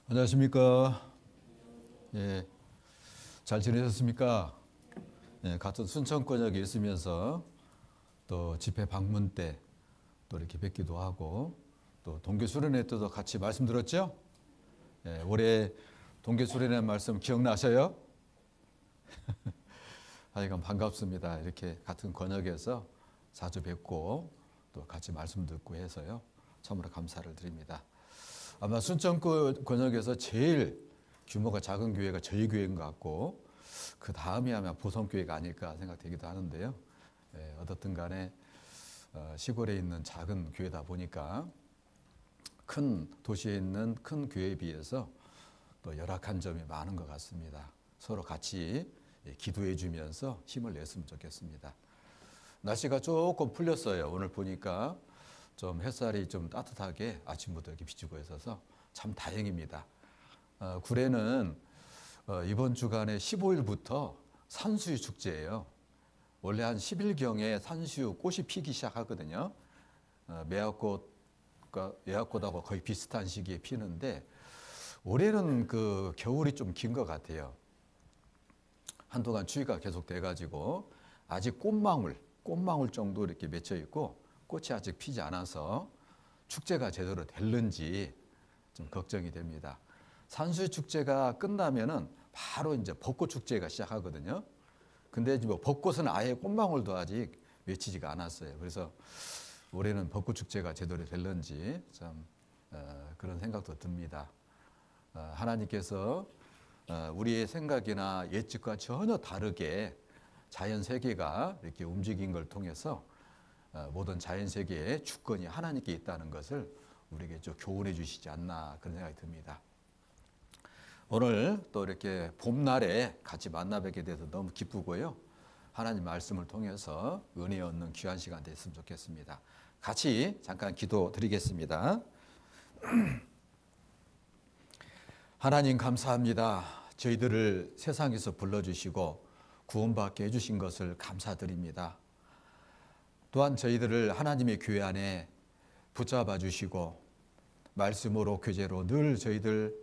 안녕하십니까. 예, 잘 지내셨습니까? 예, 같은 순천권역에 있으면서 또 집회 방문 때 또 이렇게 뵙기도 하고 또 동계 수련회 때도 같이 말씀 들었죠? 예, 올해 동계 수련회 말씀 기억나셔요? 하여간 반갑습니다. 이렇게 같은 권역에서 자주 뵙고 또 같이 말씀 듣고 해서요. 참으로 감사를 드립니다. 아마 순천권역에서 제일 규모가 작은 교회가 저희 교회인 것 같고 그 다음이 아마 보성교회가 아닐까 생각되기도 하는데요. 어떻든 간에 시골에 있는 작은 교회다 보니까 큰 도시에 있는 큰 교회에 비해서 또 열악한 점이 많은 것 같습니다. 서로 같이 기도해 주면서 힘을 냈으면 좋겠습니다. 날씨가 조금 풀렸어요. 오늘 보니까 좀 햇살이 좀 따뜻하게 아침부터 이렇게 비추고 있어서 참 다행입니다. 구례는 이번 주간에 15일부터 산수유 축제예요. 원래 한 10일경에 산수유 꽃이 피기 시작하거든요. 매화꽃하고 거의 비슷한 시기에 피는데 올해는 그 겨울이 좀 긴 것 같아요. 한동안 추위가 계속 돼가지고 아직 꽃망울 정도 이렇게 맺혀 있고 꽃이 아직 피지 않아서 축제가 제대로 될는지 좀 걱정이 됩니다. 산수유 축제가 끝나면은 바로 이제 벚꽃 축제가 시작하거든요. 근데 뭐 벚꽃은 아예 꽃망울도 아직 맺히지가 않았어요. 그래서 올해는 벚꽃 축제가 제대로 될는지 참 그런 생각도 듭니다. 하나님께서 우리의 생각이나 예측과 전혀 다르게 자연 세계가 이렇게 움직인 걸 통해서 모든 자연 세계의 주권이 하나님께 있다는 것을 우리에게 좀 교훈해 주시지 않나 그런 생각이 듭니다. 오늘 또 이렇게 봄날에 같이 만나 뵙게 돼서 너무 기쁘고요. 하나님 말씀을 통해서 은혜 얻는 귀한 시간 됐으면 좋겠습니다. 같이 잠깐 기도 드리겠습니다. 하나님 감사합니다. 저희들을 세상에서 불러주시고 구원받게 해주신 것을 감사드립니다. 또한 저희들을 하나님의 교회 안에 붙잡아 주시고 말씀으로 교제로 늘 저희들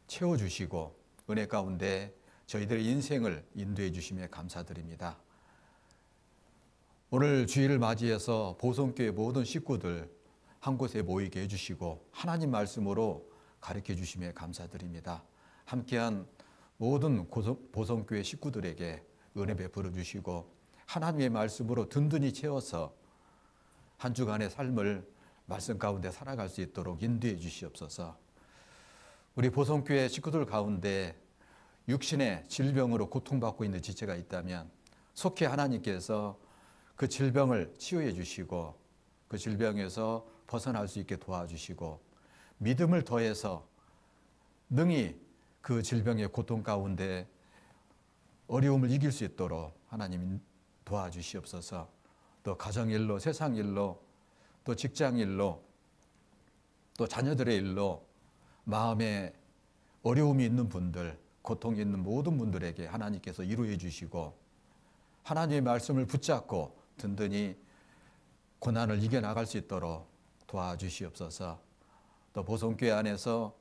채워주시고 은혜 가운데 저희들의 인생을 인도해 주심에 감사드립니다. 오늘 주일을 맞이해서 보성교회 모든 식구들 한 곳에 모이게 해주시고 하나님 말씀으로 가르쳐 주심에 감사드립니다. 함께한 모든 보성교회 식구들에게 은혜 베풀어 주시고 하나님의 말씀으로 든든히 채워서 한 주간의 삶을 말씀 가운데 살아갈 수 있도록 인도해 주시옵소서. 우리 보성교회 식구들 가운데 육신의 질병으로 고통받고 있는 지체가 있다면 속히 하나님께서 그 질병을 치유해 주시고 그 질병에서 벗어날 수 있게 도와주시고 믿음을 더해서 능히 그 질병의 고통 가운데 어려움을 이길 수 있도록 하나님 도와주시옵소서. 또 가정일로, 세상일로, 또 직장일로, 또 자녀들의 일로 마음에 어려움이 있는 분들, 고통이 있는 모든 분들에게 하나님께서 이루해 주시고 하나님의 말씀을 붙잡고 든든히 고난을 이겨나갈 수 있도록 도와주시옵소서. 또 보성교회 안에서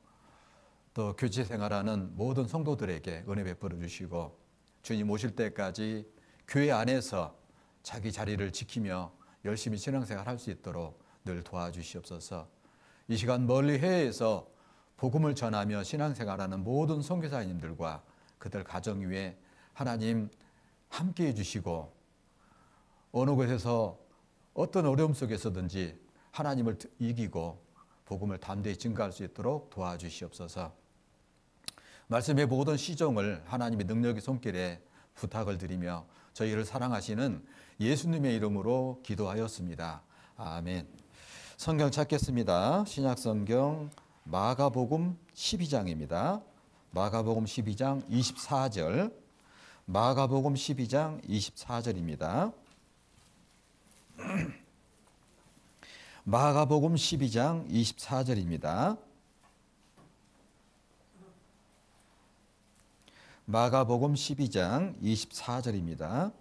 또 교제 생활하는 모든 성도들에게 은혜 베풀어 주시고 주님 오실 때까지 교회 안에서 자기 자리를 지키며 열심히 신앙생활 할 수 있도록 늘 도와주시옵소서. 이 시간 멀리 해외에서 복음을 전하며 신앙생활하는 모든 선교사님들과 그들 가정 위에 하나님 함께해 주시고 어느 곳에서 어떤 어려움 속에서든지 하나님을 이기고 복음을 담대히 증거할 수 있도록 도와주시옵소서. 말씀의 모든 시종을 하나님의 능력의 손길에 부탁을 드리며 저희를 사랑하시는 예수님의 이름으로 기도하였습니다. 아멘. 성경 찾겠습니다. 신약성경 마가복음 12장입니다. 마가복음 12장 24절. 마가복음 12장 24절입니다. 마가복음 12장 24절입니다. 마가복음 12장 24절입니다.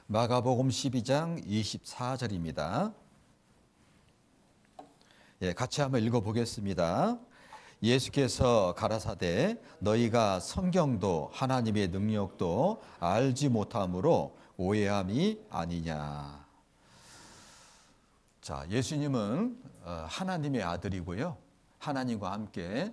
마가복음 12장 24절입니다. 예, 같이 한번 읽어보겠습니다. 예수께서 가라사대 너희가 성경도 하나님의 능력도 알지 못함으로 오해함이 아니냐. 자, 예수님은 하나님의 아들이고요. 하나님과 함께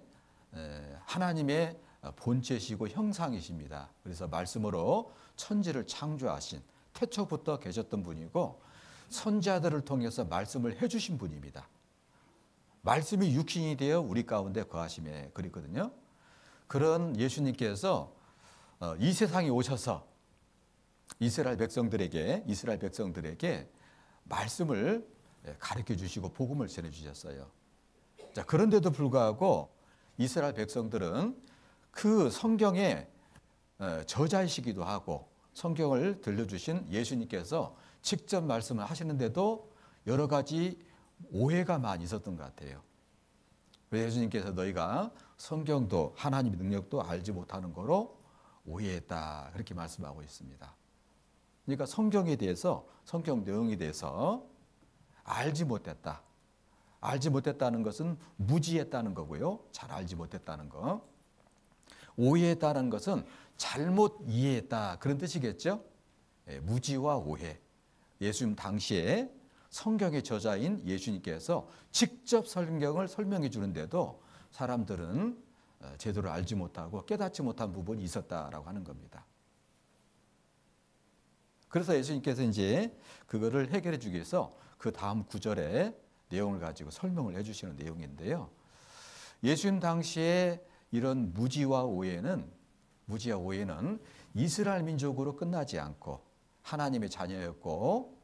하나님의 본체시고 형상이십니다. 그래서 말씀으로 천지를 창조하신 태초부터 계셨던 분이고 선지자들을 통해서 말씀을 해주신 분입니다. 말씀이 육신이 되어 우리 가운데 거하심에 그랬거든요. 그런 예수님께서 이 세상에 오셔서 이스라엘 백성들에게 말씀을 가르쳐 주시고 복음을 전해 주셨어요. 자, 그런데도 불구하고 이스라엘 백성들은 그 성경의 저자이시기도 하고 성경을 들려주신 예수님께서 직접 말씀을 하시는데도 여러 가지 오해가 많이 있었던 것 같아요. 예수님께서 너희가 성경도 하나님의 능력도 알지 못하는 거로 오해했다 그렇게 말씀하고 있습니다. 그러니까 성경에 대해서 성경 내용에 대해서 알지 못했다. 알지 못했다는 것은 무지했다는 거고요. 잘 알지 못했다는 거. 오해했다는 것은 잘못 이해했다 그런 뜻이겠죠. 무지와 오해. 예수님 당시에 성경의 저자인 예수님께서 직접 성경을 설명해 주는데도 사람들은 제대로 알지 못하고 깨닫지 못한 부분이 있었다라고 하는 겁니다. 그래서 예수님께서 이제 그거를 해결해 주기 위해서 그 다음 구절의 내용을 가지고 설명을 해 주시는 내용인데요. 예수님 당시에 이런 무지와 오해는 이스라엘 민족으로 끝나지 않고 하나님의 자녀였고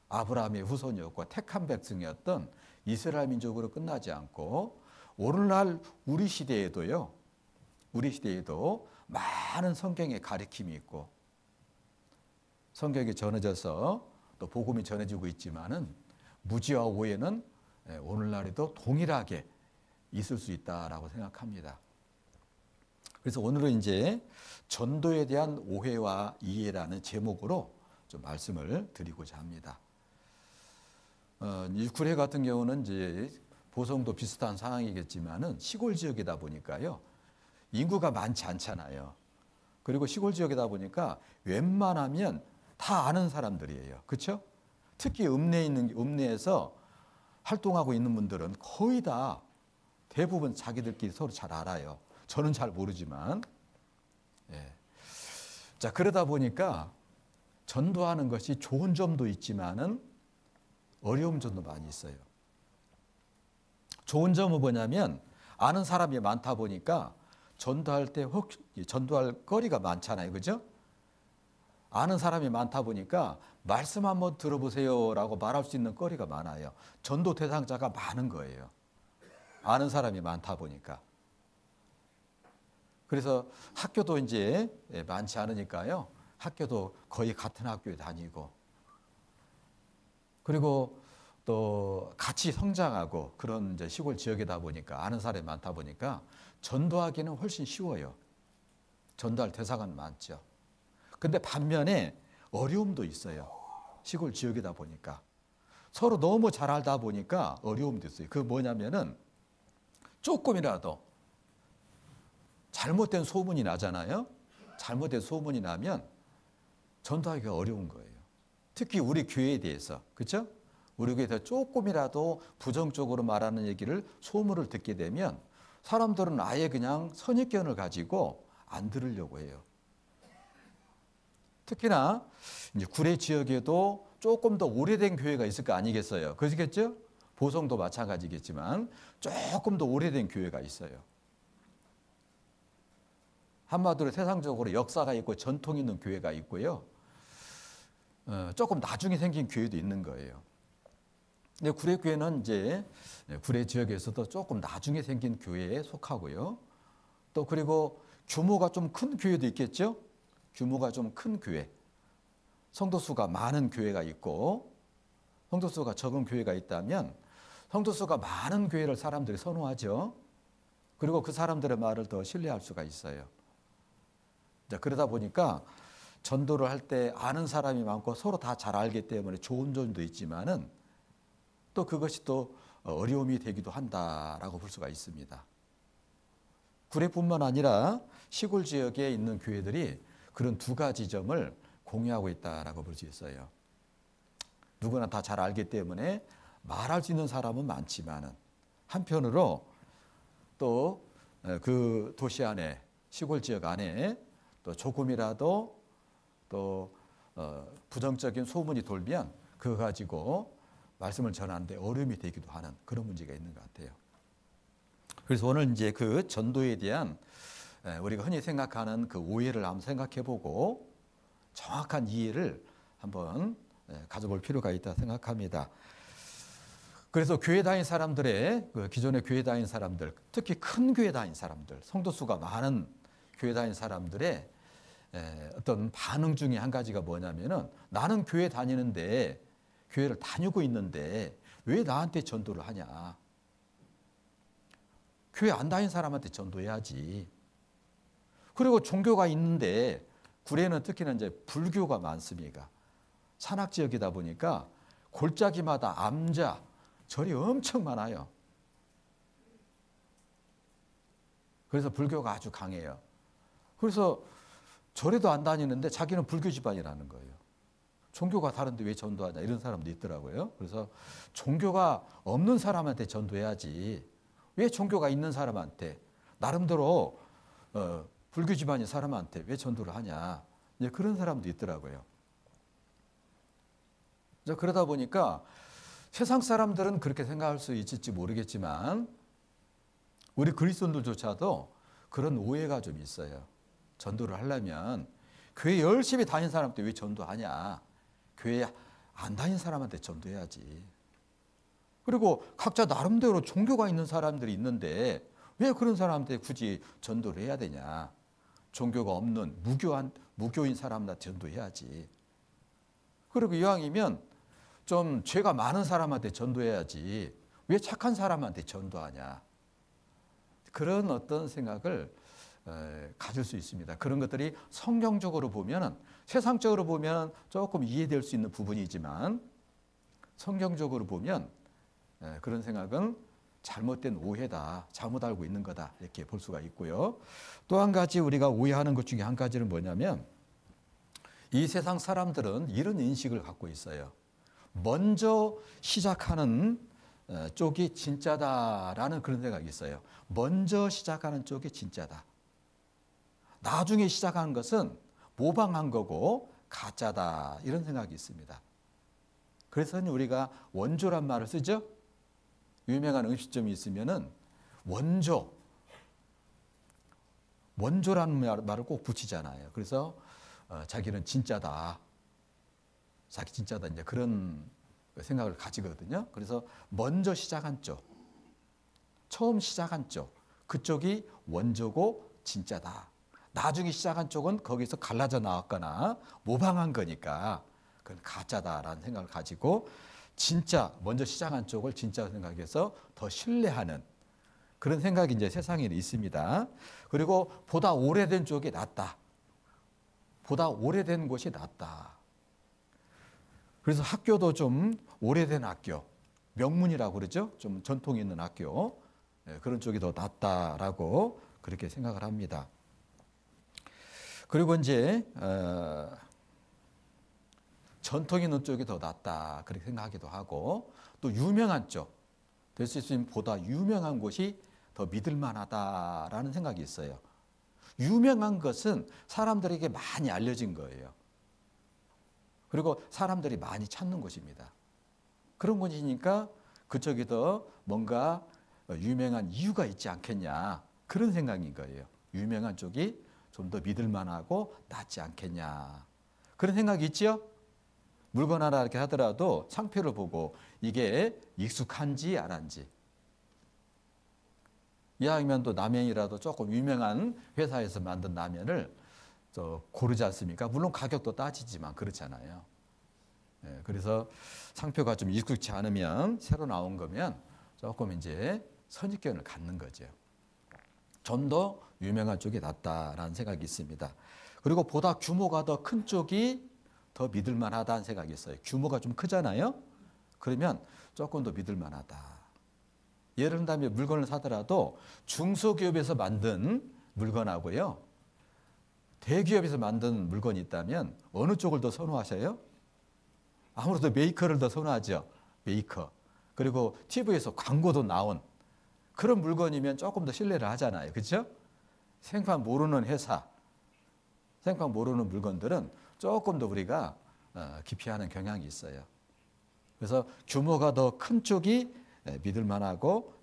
아브라함의 후손이었고 택한 백성이었던 이스라엘 민족으로 끝나지 않고 오늘날 우리 시대에도 많은 성경의 가르침이 있고 성경이 전해져서 또 복음이 전해지고 있지만은 무지와 오해는 오늘날에도 동일하게 있을 수 있다라고 생각합니다. 그래서 오늘은 이제 전도에 대한 오해와 이해라는 제목으로 좀 말씀을 드리고자 합니다. 구례 같은 경우는 이제 보성도 비슷한 상황이겠지만은 시골 지역이다 보니까요. 인구가 많지 않잖아요. 그리고 시골 지역이다 보니까 웬만하면 다 아는 사람들이에요. 그렇죠? 특히 읍내에서 활동하고 있는 분들은 거의 다 대부분 자기들끼리 서로 잘 알아요. 저는 잘 모르지만. 예. 자, 그러다 보니까 전도하는 것이 좋은 점도 있지만은 어려운 점도 많이 있어요. 좋은 점은 뭐냐면 아는 사람이 많다 보니까 전도할 거리가 많잖아요. 그죠? 아는 사람이 많다 보니까 말씀 한번 들어보세요라고 말할 수 있는 거리가 많아요. 전도 대상자가 많은 거예요. 아는 사람이 많다 보니까. 그래서 학교도 이제 많지 않으니까요. 학교도 거의 같은 학교에 다니고 그리고 또 같이 성장하고 그런 이제 시골 지역이다 보니까 아는 사람이 많다 보니까 전도하기는 훨씬 쉬워요. 전도할 대상은 많죠. 근데 반면에 어려움도 있어요. 시골 지역이다 보니까. 서로 너무 잘 알다 보니까 어려움도 있어요. 그게 뭐냐면은 조금이라도 잘못된 소문이 나잖아요. 잘못된 소문이 나면 전도하기가 어려운 거예요. 특히 우리 교회에 대해서. 그렇죠? 우리 교회에서 조금이라도 부정적으로 말하는 얘기를 소문을 듣게 되면 사람들은 아예 그냥 선입견을 가지고 안 들으려고 해요. 특히나 이제 구례 지역에도 조금 더 오래된 교회가 있을 거 아니겠어요? 그렇겠죠? 보성도 마찬가지겠지만 조금 더 오래된 교회가 있어요. 한마디로 세상적으로 역사가 있고 전통이 있는 교회가 있고요. 조금 나중에 생긴 교회도 있는 거예요. 근데 구례 교회는 이제 구례 지역에서도 조금 나중에 생긴 교회에 속하고요. 또 그리고 규모가 좀 큰 교회도 있겠죠? 규모가 좀 큰 교회. 성도 수가 많은 교회가 있고 성도 수가 적은 교회가 있다면 성도 수가 많은 교회를 사람들이 선호하죠. 그리고 그 사람들의 말을 더 신뢰할 수가 있어요. 자, 그러다 보니까 전도를 할 때 아는 사람이 많고 서로 다 잘 알기 때문에 좋은 점도 있지만은 또 그것이 또 어려움이 되기도 한다라고 볼 수가 있습니다. 구례뿐만 아니라 시골 지역에 있는 교회들이 그런 두 가지 점을 공유하고 있다라고 볼 수 있어요. 누구나 다 잘 알기 때문에 말할 수 있는 사람은 많지만은 한편으로 또 그 도시 안에 시골 지역 안에 또 조금이라도 또 부정적인 소문이 돌면 그거 가지고 말씀을 전하는데 어려움이 되기도 하는 그런 문제가 있는 것 같아요. 그래서 오늘 이제 그 전도에 대한 우리가 흔히 생각하는 그 오해를 한번 생각해보고 정확한 이해를 한번 가져볼 필요가 있다 생각합니다. 그래서 교회 다닌 사람들의 기존의 교회 다닌 사람들, 특히 큰 교회 다닌 사람들, 성도 수가 많은 교회 다닌 사람들의 어떤 반응 중에 한 가지가 뭐냐면은 나는 교회 다니는데 교회를 다니고 있는데 왜 나한테 전도를 하냐? 교회 안 다닌 사람한테 전도해야지. 그리고 종교가 있는데 구례는 특히나 이제 불교가 많습니다. 산악 지역이다 보니까 골짜기마다 암자, 절이 엄청 많아요. 그래서 불교가 아주 강해요. 그래서 절에도 안 다니는데 자기는 불교 집안이라는 거예요. 종교가 다른데 왜 전도하냐 이런 사람도 있더라고요. 그래서 종교가 없는 사람한테 전도해야지 왜 종교가 있는 사람한테 나름대로 불교 집안인 사람한테 왜 전도를 하냐 이제 그런 사람도 있더라고요. 그러다 보니까 세상 사람들은 그렇게 생각할 수 있을지 모르겠지만 우리 그리스도인들조차도 그런 오해가 좀 있어요. 전도를 하려면 교회 열심히 다닌 사람한테 왜 전도하냐? 교회 안 다닌 사람한테 전도해야지. 그리고 각자 나름대로 종교가 있는 사람들이 있는데 왜 그런 사람한테 굳이 전도를 해야 되냐? 종교가 없는 무교인 사람한테 전도해야지. 그리고 이왕이면 좀 죄가 많은 사람한테 전도해야지 왜 착한 사람한테 전도하냐. 그런 어떤 생각을 가질 수 있습니다. 그런 것들이 성경적으로 보면 세상적으로 보면 조금 이해될 수 있는 부분이지만 성경적으로 보면 그런 생각은 잘못된 오해다. 잘못 알고 있는 거다. 이렇게 볼 수가 있고요. 또 한 가지 우리가 오해하는 것 중에 한 가지는 뭐냐면 이 세상 사람들은 이런 인식을 갖고 있어요. 먼저 시작하는 쪽이 진짜다라는 그런 생각이 있어요. 먼저 시작하는 쪽이 진짜다. 나중에 시작하는 것은 모방한 거고 가짜다 이런 생각이 있습니다. 그래서 우리가 원조란 말을 쓰죠. 유명한 음식점이 있으면은 원조라는 말을 꼭 붙이잖아요. 그래서 자기는 진짜다. 자기 진짜다 이제 그런 생각을 가지거든요. 그래서 먼저 시작한 쪽, 처음 시작한 쪽, 그쪽이 원조고 진짜다. 나중에 시작한 쪽은 거기서 갈라져 나왔거나 모방한 거니까 그건 가짜다라는 생각을 가지고 진짜 먼저 시작한 쪽을 진짜 생각해서 더 신뢰하는 그런 생각이 이제 세상에 있습니다. 그리고 보다 오래된 쪽이 낫다. 보다 오래된 곳이 낫다. 그래서 학교도 좀 오래된 학교, 명문이라고 그러죠. 좀 전통이 있는 학교, 그런 쪽이 더 낫다라고 그렇게 생각을 합니다. 그리고 이제 전통 있는 쪽이 더 낫다 그렇게 생각하기도 하고 또 유명한 쪽, 될 수 있으면 보다 유명한 곳이 더 믿을 만하다라는 생각이 있어요. 유명한 것은 사람들에게 많이 알려진 거예요. 그리고 사람들이 많이 찾는 곳입니다. 그런 곳이니까 그쪽이 더 뭔가 유명한 이유가 있지 않겠냐 그런 생각인 거예요. 유명한 쪽이 좀 더 믿을 만하고 낫지 않겠냐 그런 생각이 있죠. 물건 하나 이렇게 하더라도 상표를 보고 이게 익숙한지 안 한지. 이왕이면 또 라면이라도 조금 유명한 회사에서 만든 라면을 고르지 않습니까? 물론 가격도 따지지만 그렇잖아요. 그래서 상표가 좀 익숙치 않으면 새로 나온 거면 조금 이제 선입견을 갖는 거죠. 좀 더 유명한 쪽이 낫다라는 생각이 있습니다. 그리고 보다 규모가 더 큰 쪽이 더 믿을 만하다는 생각이 있어요. 규모가 좀 크잖아요. 그러면 조금 더 믿을 만하다. 예를 들면 물건을 사더라도 중소기업에서 만든 물건하고요, 대기업에서 만든 물건이 있다면 어느 쪽을 더 선호하셔요? 아무래도 메이커를 더 선호하죠. 메이커. 그리고 TV에서 광고도 나온 그런 물건이면 조금 더 신뢰를 하잖아요. 그렇죠? 생판 모르는 회사, 생판 모르는 물건들은 조금 더 우리가 기피하는 경향이 있어요. 그래서 규모가 더 큰 쪽이 믿을 만하고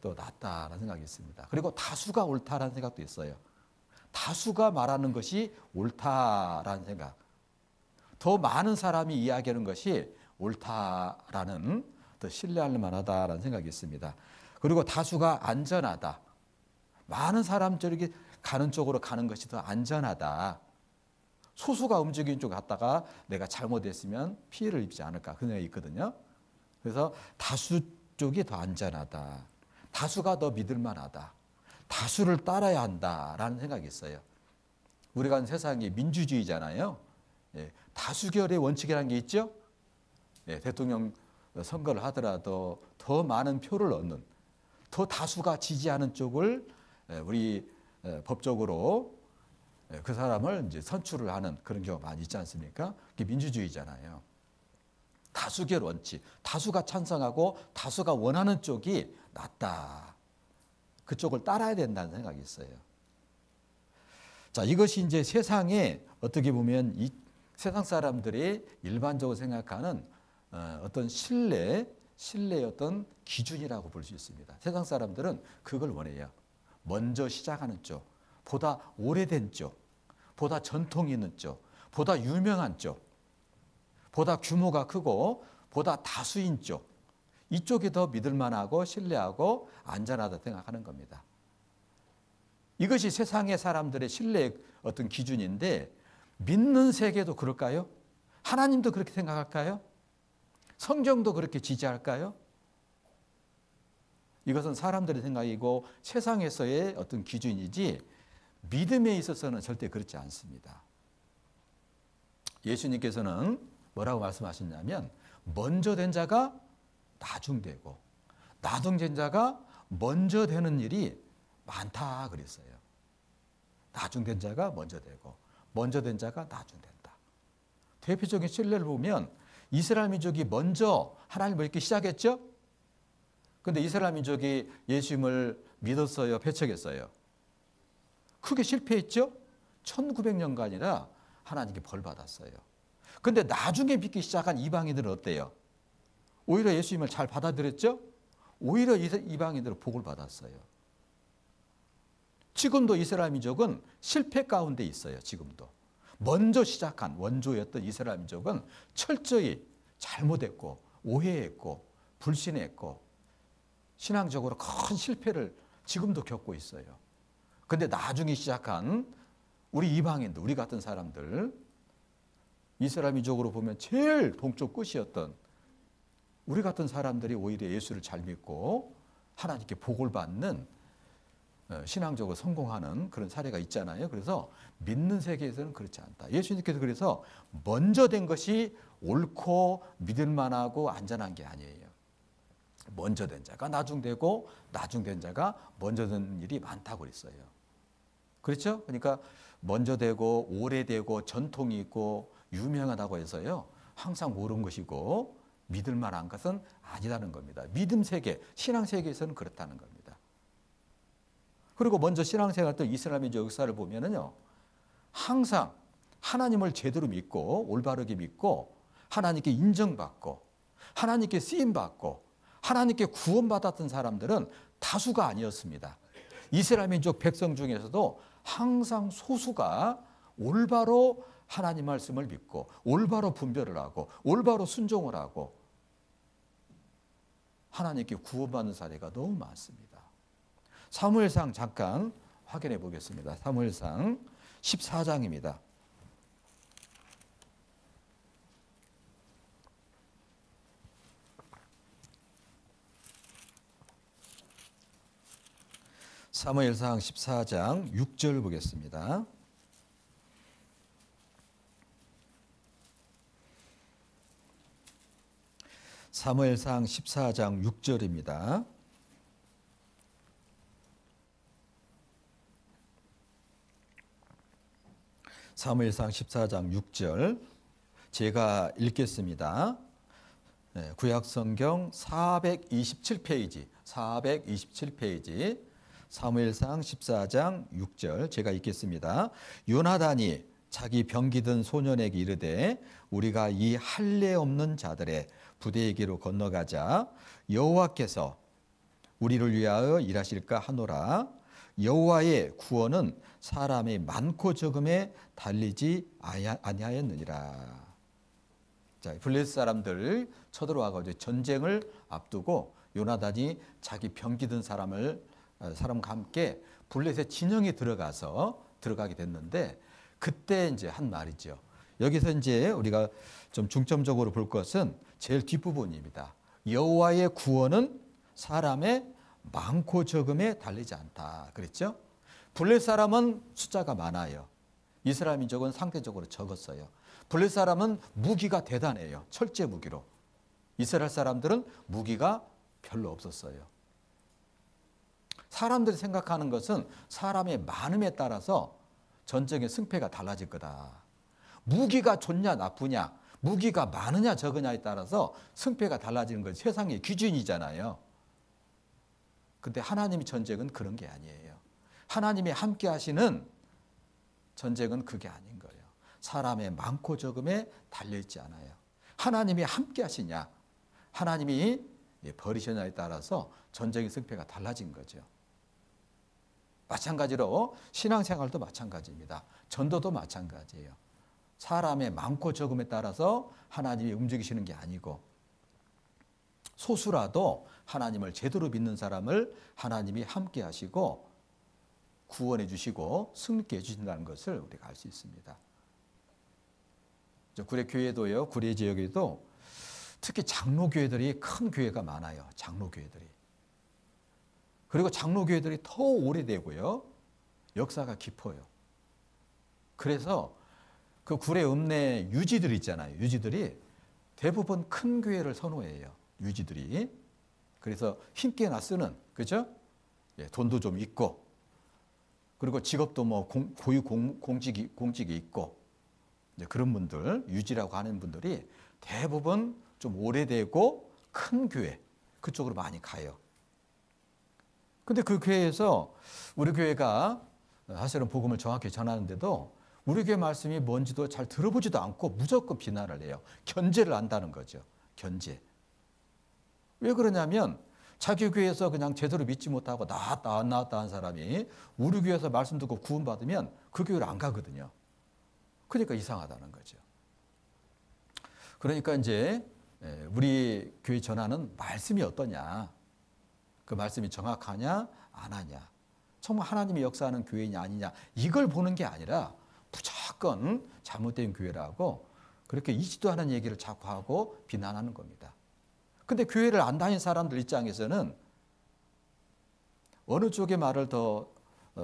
또 낫다라는 생각이 있습니다. 그리고 다수가 옳다라는 생각도 있어요. 다수가 말하는 것이 옳다라는 생각. 더 많은 사람이 이야기하는 것이 옳다라는, 더 신뢰할 만하다라는 생각이 있습니다. 그리고 다수가 안전하다. 많은 사람들이 가는 쪽으로 가는 것이 더 안전하다. 소수가 움직이는 쪽 갔다가 내가 잘못했으면 피해를 입지 않을까, 그런 생각이 있거든요. 그래서 다수 쪽이 더 안전하다. 다수가 더 믿을 만하다. 다수를 따라야 한다라는 생각이 있어요. 우리가 사는 세상이 민주주의잖아요. 예, 다수결의 원칙이라는 게 있죠. 예, 대통령 선거를 하더라도 더 많은 표를 얻는, 더 다수가 지지하는 쪽을 우리 법적으로 그 사람을 이제 선출을 하는 그런 경우가 많이 있지 않습니까? 그게 민주주의잖아요. 다수결 원칙, 다수가 찬성하고 다수가 원하는 쪽이 낫다. 그쪽을 따라야 된다는 생각이 있어요. 자, 이것이 이제 세상에 어떻게 보면 이 세상 사람들이 일반적으로 생각하는 어떤 신뢰의 어떤 기준이라고 볼 수 있습니다. 세상 사람들은 그걸 원해요. 먼저 시작하는 쪽, 보다 오래된 쪽, 보다 전통이 있는 쪽, 보다 유명한 쪽, 보다 규모가 크고 보다 다수인 쪽, 이쪽이 더 믿을 만하고 신뢰하고 안전하다 생각하는 겁니다. 이것이 세상의 사람들의 신뢰의 어떤 기준인데, 믿는 세계도 그럴까요? 하나님도 그렇게 생각할까요? 성경도 그렇게 지지할까요? 이것은 사람들의 생각이고 세상에서의 어떤 기준이지 믿음에 있어서는 절대 그렇지 않습니다. 예수님께서는 뭐라고 말씀하셨냐면, 먼저 된 자가 나중되고 나중된 자가 먼저 되는 일이 많다 그랬어요. 나중된 자가 먼저 되고 먼저 된 자가 나중된다. 대표적인 신뢰를 보면 이스라엘 민족이 먼저 하나님을 믿기 시작했죠. 그런데 이스라엘 민족이 예수님을 믿었어요, 배척했어요? 크게 실패했죠. 1900년간이나 하나님께 벌 받았어요. 그런데 나중에 믿기 시작한 이방인들은 어때요? 오히려 예수님을 잘 받아들였죠. 오히려 이방인들은 복을 받았어요. 지금도 이스라엘 민족은 실패 가운데 있어요. 지금도 먼저 시작한 원조였던 이스라엘 민족은 철저히 잘못했고 오해했고 불신했고 신앙적으로 큰 실패를 지금도 겪고 있어요. 그런데 나중에 시작한 우리 이방인들, 우리 같은 사람들, 이스라엘 민족으로 보면 제일 동쪽 끝이었던 우리 같은 사람들이 오히려 예수를 잘 믿고 하나님께 복을 받는, 신앙적으로 성공하는 그런 사례가 있잖아요. 그래서 믿는 세계에서는 그렇지 않다. 예수님께서 그래서 먼저 된 것이 옳고 믿을 만하고 안전한 게 아니에요. 먼저 된 자가 나중되고 나중된 자가 먼저 된 일이 많다고 그랬어요. 그렇죠? 그러니까 먼저 되고 오래되고 전통이 있고 유명하다고 해서요 항상 옳은 것이고 믿을 만한 것은 아니라는 겁니다. 믿음 세계, 신앙 세계에서는 그렇다는 겁니다. 그리고 먼저 신앙생활 때 이스라엘 민족 역사를 보면은요, 항상 하나님을 제대로 믿고 올바르게 믿고 하나님께 인정받고 하나님께 쓰임받고 하나님께 구원받았던 사람들은 다수가 아니었습니다. 이스라엘 민족 백성 중에서도 항상 소수가 올바로 하나님 말씀을 믿고 올바로 분별을 하고 올바로 순종을 하고 하나님께 구원받는 사례가 너무 많습니다. 사무엘상 잠깐 확인해 보겠습니다. 사무엘상 14장입니다. 사무엘상 14장 6절 보겠습니다. 사무엘상 14장 6절입니다. 사무엘상 14장 6절 제가 읽겠습니다. 구약성경 427페이지 사무엘상 14장 6절 제가 읽겠습니다. 요나단이 자기 병기든 소년에게 이르되 우리가 이 할례 없는 자들의 부대에게로 건너가자 여호와께서 우리를 위하여 일하실까 하노라. 여호와의 구원은 사람의 많고 적음에 달리지 아니하였느니라. 자, 블레셋 사람들 쳐들어와가지고 전쟁을 앞두고 요나단이 자기 병기든 사람과 함께 블레셋 진영에 들어가게 됐는데 그때 이제 한 말이죠. 여기서 이제 우리가 좀 중점적으로 볼 것은 제일 뒷부분입니다. 여호와의 구원은 사람의 많고 적음에 달리지 않다. 그랬죠? 블레셋 사람은 숫자가 많아요. 이스라엘 민족은 상대적으로 적었어요. 블레셋 사람은 무기가 대단해요. 철제 무기로. 이스라엘 사람들은 무기가 별로 없었어요. 사람들이 생각하는 것은 사람의 많음에 따라서 전쟁의 승패가 달라질 거다. 무기가 좋냐 나쁘냐, 무기가 많으냐 적으냐에 따라서 승패가 달라지는 것이 세상의 기준이잖아요. 근데 하나님의 전쟁은 그런 게 아니에요. 하나님이 함께 하시는 전쟁은 그게 아닌 거예요. 사람의 많고 적음에 달려있지 않아요. 하나님이 함께 하시냐, 하나님이 버리시냐에 따라서 전쟁의 승패가 달라진 거죠. 마찬가지로 신앙생활도 마찬가지입니다. 전도도 마찬가지예요. 사람의 많고 적음에 따라서 하나님이 움직이시는 게 아니고 소수라도 하나님을 제대로 믿는 사람을 하나님이 함께 하시고 구원해 주시고 승리케 해주신다는 것을 우리가 알 수 있습니다. 구례 교회도요, 구례 지역에도 특히 장로교회들이 큰 교회가 많아요. 장로교회들이. 그리고 장로교회들이 더 오래되고요. 역사가 깊어요. 그래서 그 구례 읍내 유지들 있잖아요. 유지들이 대부분 큰 교회를 선호해요. 유지들이. 그래서 힘께나 쓰는, 그죠? 예, 돈도 좀 있고, 그리고 직업도 뭐 고유 공직이 있고, 이제 그런 분들, 유지라고 하는 분들이 대부분 좀 오래되고 큰 교회, 그쪽으로 많이 가요. 근데 그 교회에서 우리 교회가 사실은 복음을 정확히 전하는데도 우리 교회 말씀이 뭔지도 잘 들어보지도 않고 무조건 비난을 해요. 견제를 한다는 거죠. 견제. 왜 그러냐면 자기 교회에서 그냥 제대로 믿지 못하고 나왔다 안 나왔다 한 사람이 우리 교회에서 말씀 듣고 구원받으면 그 교회를 안 가거든요. 그러니까 이상하다는 거죠. 그러니까 이제 우리 교회 전하는 말씀이 어떠냐, 그 말씀이 정확하냐 안 하냐, 정말 하나님이 역사하는 교회냐 아니냐, 이걸 보는 게 아니라 무조건 잘못된 교회라고 그렇게 있지도 않은 얘기를 자꾸 하고 비난하는 겁니다. 근데 교회를 안 다닌 사람들 입장에서는 어느 쪽의 말을 더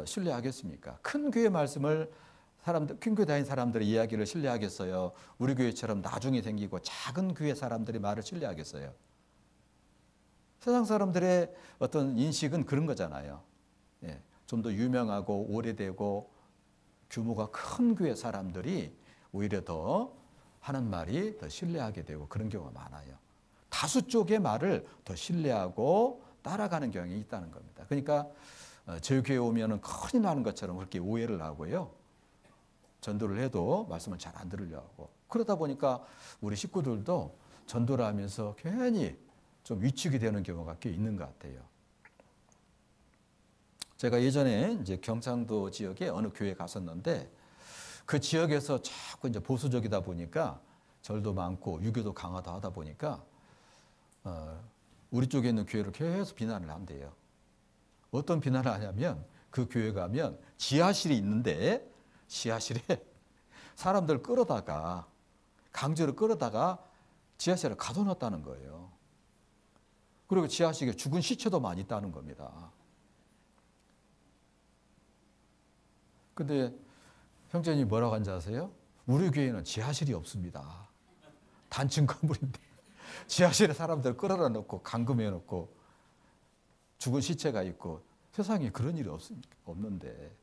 신뢰하겠습니까? 큰 교회 말씀을 큰 교회 다닌 사람들의 이야기를 신뢰하겠어요? 우리 교회처럼 나중에 생기고 작은 교회 사람들의 말을 신뢰하겠어요? 세상 사람들의 어떤 인식은 그런 거잖아요. 예, 좀 더 유명하고 오래되고 규모가 큰 교회 사람들이 오히려 더 하는 말이 더 신뢰하게 되고 그런 경우가 많아요. 다수 쪽의 말을 더 신뢰하고 따라가는 경향이 있다는 겁니다. 그러니까 저희 교회 오면은 큰일 나는 것처럼 그렇게 오해를 하고요. 전도를 해도 말씀을 잘 안 들으려고 하고. 그러다 보니까 우리 식구들도 전도를 하면서 괜히 좀 위축이 되는 경우가 꽤 있는 것 같아요. 제가 예전에 이제 경상도 지역에 어느 교회에 갔었는데 그 지역에서 자꾸 이제 보수적이다 보니까 절도 많고 유교도 강하다 하다 보니까 우리 쪽에 있는 교회를 계속 비난을 한대요. 어떤 비난을 하냐면 그 교회 가면 지하실이 있는데 지하실에 사람들 끌어다가 강제로 끌어다가 지하실에 가둬놨다는 거예요. 그리고 지하실에 죽은 시체도 많이 있다는 겁니다. 근데 형제님이 뭐라고 한지 아세요? 우리 교회는 지하실이 없습니다. 단층 건물인데 지하실에 사람들 끌어다 놓고 감금해 놓고 죽은 시체가 있고 세상에 그런 일이 없는데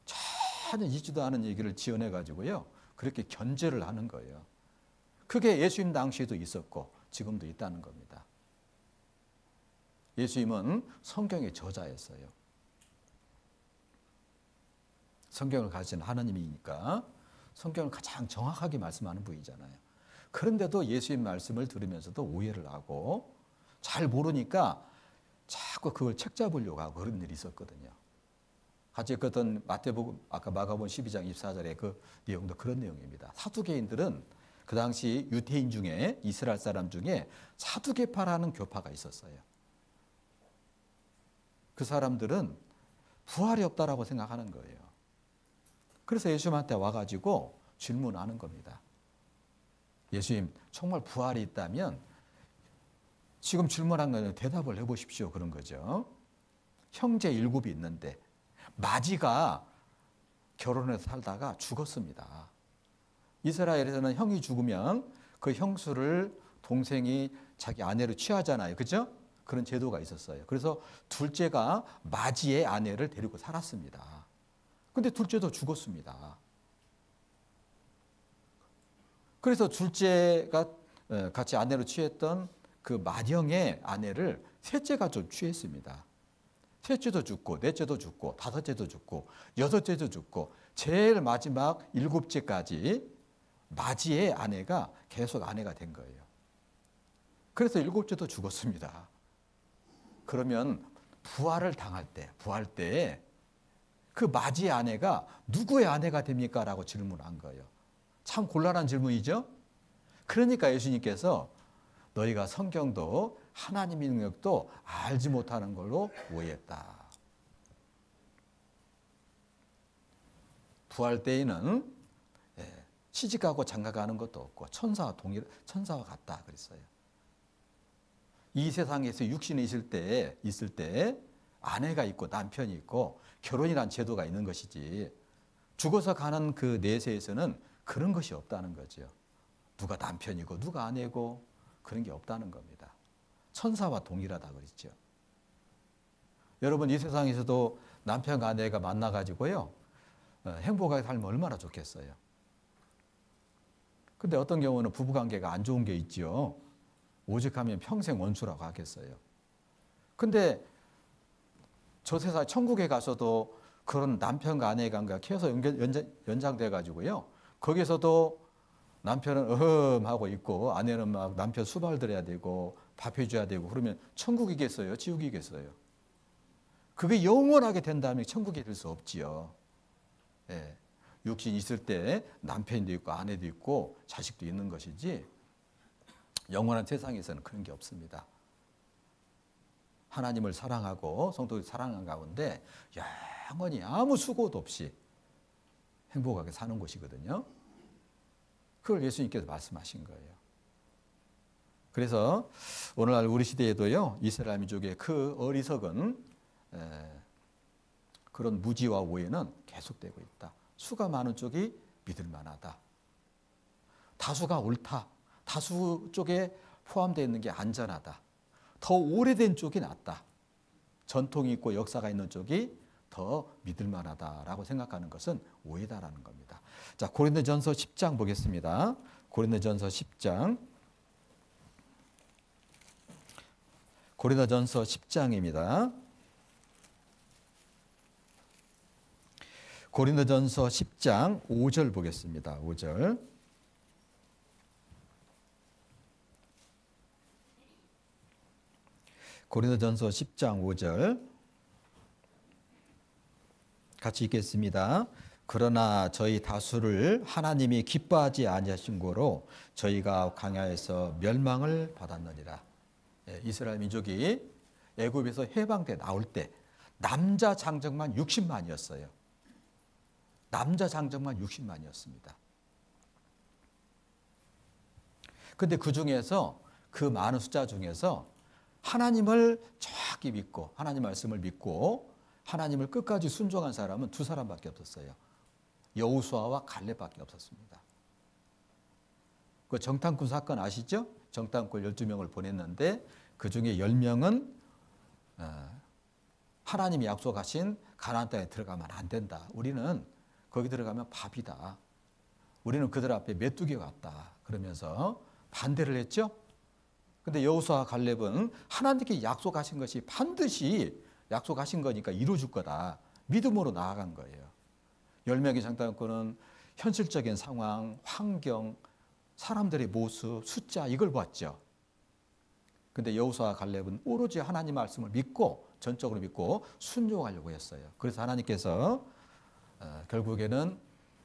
전혀 있지도 않은 얘기를 지어내 가지고요. 그렇게 견제를 하는 거예요. 그게 예수님 당시에도 있었고 지금도 있다는 겁니다. 예수님은 성경의 저자였어요. 성경을 가진 하나님이니까 성경을 가장 정확하게 말씀하는 분이잖아요. 그런데도 예수님 말씀을 들으면서도 오해를 하고 잘 모르니까 자꾸 그걸 책 잡으려고 하고 그런 일이 있었거든요. 같이 읽었던 마태복음, 아까 마가복음 12장 24절의 그 내용도 그런 내용입니다. 사두개인들은 그 당시 유대인 중에 이스라엘 사람 중에 사두개파라는 교파가 있었어요. 그 사람들은 부활이 없다라고 생각하는 거예요. 그래서 예수님한테 와가지고 질문하는 겁니다. 예수님, 정말 부활이 있다면 지금 질문한 거는 대답을 해보십시오. 그런 거죠. 형제 7이 있는데 마지가 결혼해서 살다가 죽었습니다. 이스라엘에서는 형이 죽으면 그 형수를 동생이 자기 아내로 취하잖아요. 그죠? 그런 제도가 있었어요. 그래서 둘째가 마지의 아내를 데리고 살았습니다. 근데 둘째도 죽었습니다. 그래서 둘째가 같이 아내로 취했던 그 맏형의 아내를 셋째가 좀 취했습니다. 셋째도 죽고 넷째도 죽고 다섯째도 죽고 여섯째도 죽고 제일 마지막 일곱째까지 맏이의 아내가 계속 아내가 된 거예요. 그래서 일곱째도 죽었습니다. 그러면 부활을 당할 때, 부활 때에 그 맏이의 아내가 누구의 아내가 됩니까? 라고 질문한 거예요. 참 곤란한 질문이죠? 그러니까 예수님께서 너희가 성경도 하나님의 능력도 알지 못하는 걸로 오해했다. 부활 때에는 시집가고 장가가는 것도 없고 천사와 같다 그랬어요. 이 세상에서 육신이 있을 때 아내가 있고 남편이 있고 결혼이란 제도가 있는 것이지 죽어서 가는 그 내세에서는 그런 것이 없다는 거죠. 누가 남편이고 누가 아내고 그런 게 없다는 겁니다. 천사와 동일하다 그랬죠. 여러분 이 세상에서도 남편과 아내가 만나가지고요 행복하게 살면 얼마나 좋겠어요. 근데 어떤 경우는 부부관계가 안 좋은 게 있죠. 오직하면 평생 원수라고 하겠어요. 근데 저 세상 천국에 가서도 그런 남편과 아내의 관계가 계속 연장돼 가지고요. 거기서도 남편은 하고 있고 아내는 막 남편 수발 들어야 되고 밥 해줘야 되고 그러면 천국이겠어요? 지옥이겠어요? 그게 영원하게 된다면 천국이 될 수 없지요. 예. 육신 있을 때 남편도 있고 아내도 있고 자식도 있는 것이지 영원한 세상에서는 그런 게 없습니다. 하나님을 사랑하고 성도를 사랑하는 가운데 영원히 아무 수고도 없이 행복하게 사는 곳이거든요. 그걸 예수님께서 말씀하신 거예요. 그래서 오늘날 우리 시대에도요 이스라엘 민족의 그 어리석은 그런 무지와 오해는 계속되고 있다. 수가 많은 쪽이 믿을 만하다. 다수가 옳다. 다수 쪽에 포함되어 있는 게 안전하다. 더 오래된 쪽이 낫다. 전통이 있고 역사가 있는 쪽이 더 믿을 만하다라고 생각하는 것은 오해다라는 겁니다. 자, 고린도전서 10장 보겠습니다. 고린도전서 10장. 고린도전서 10장입니다. 고린도전서 10장 5절 보겠습니다. 5절. 고린도전서 10장 5절. 같이 읽겠습니다. 그러나 저희 다수를 하나님이 기뻐하지 아니하신 고로 저희가 광야에서 멸망을 받았느니라. 이스라엘 민족이 애굽에서 해방돼 나올 때 남자 장정만 60만이었어요. 남자 장정만 60만이었습니다. 근데 그 중에서 그 많은 숫자 중에서 하나님을 정확히 믿고 하나님 말씀을 믿고 하나님을 끝까지 순종한 사람은 두 사람밖에 없었어요. 여호수아와 갈렙밖에 없었습니다. 그 정탐꾼 사건 아시죠? 정탐꾼 12명을 보냈는데 그중에 10명은 하나님이 약속하신 가나안 땅에 들어가면 안 된다. 우리는 거기 들어가면 밥이다. 우리는 그들 앞에 메뚜기 같다. 그러면서 반대를 했죠. 근데 여호수아와 갈렙은 하나님께 약속하신 것이 반드시 약속하신 거니까 이루어줄 거다. 믿음으로 나아간 거예요. 10명의 정탐꾼은 현실적인 상황, 환경, 사람들의 모습, 숫자 이걸 봤죠. 근데 여호수아와 갈렙은 오로지 하나님 말씀을 믿고 전적으로 믿고 순종하려고 했어요. 그래서 하나님께서 결국에는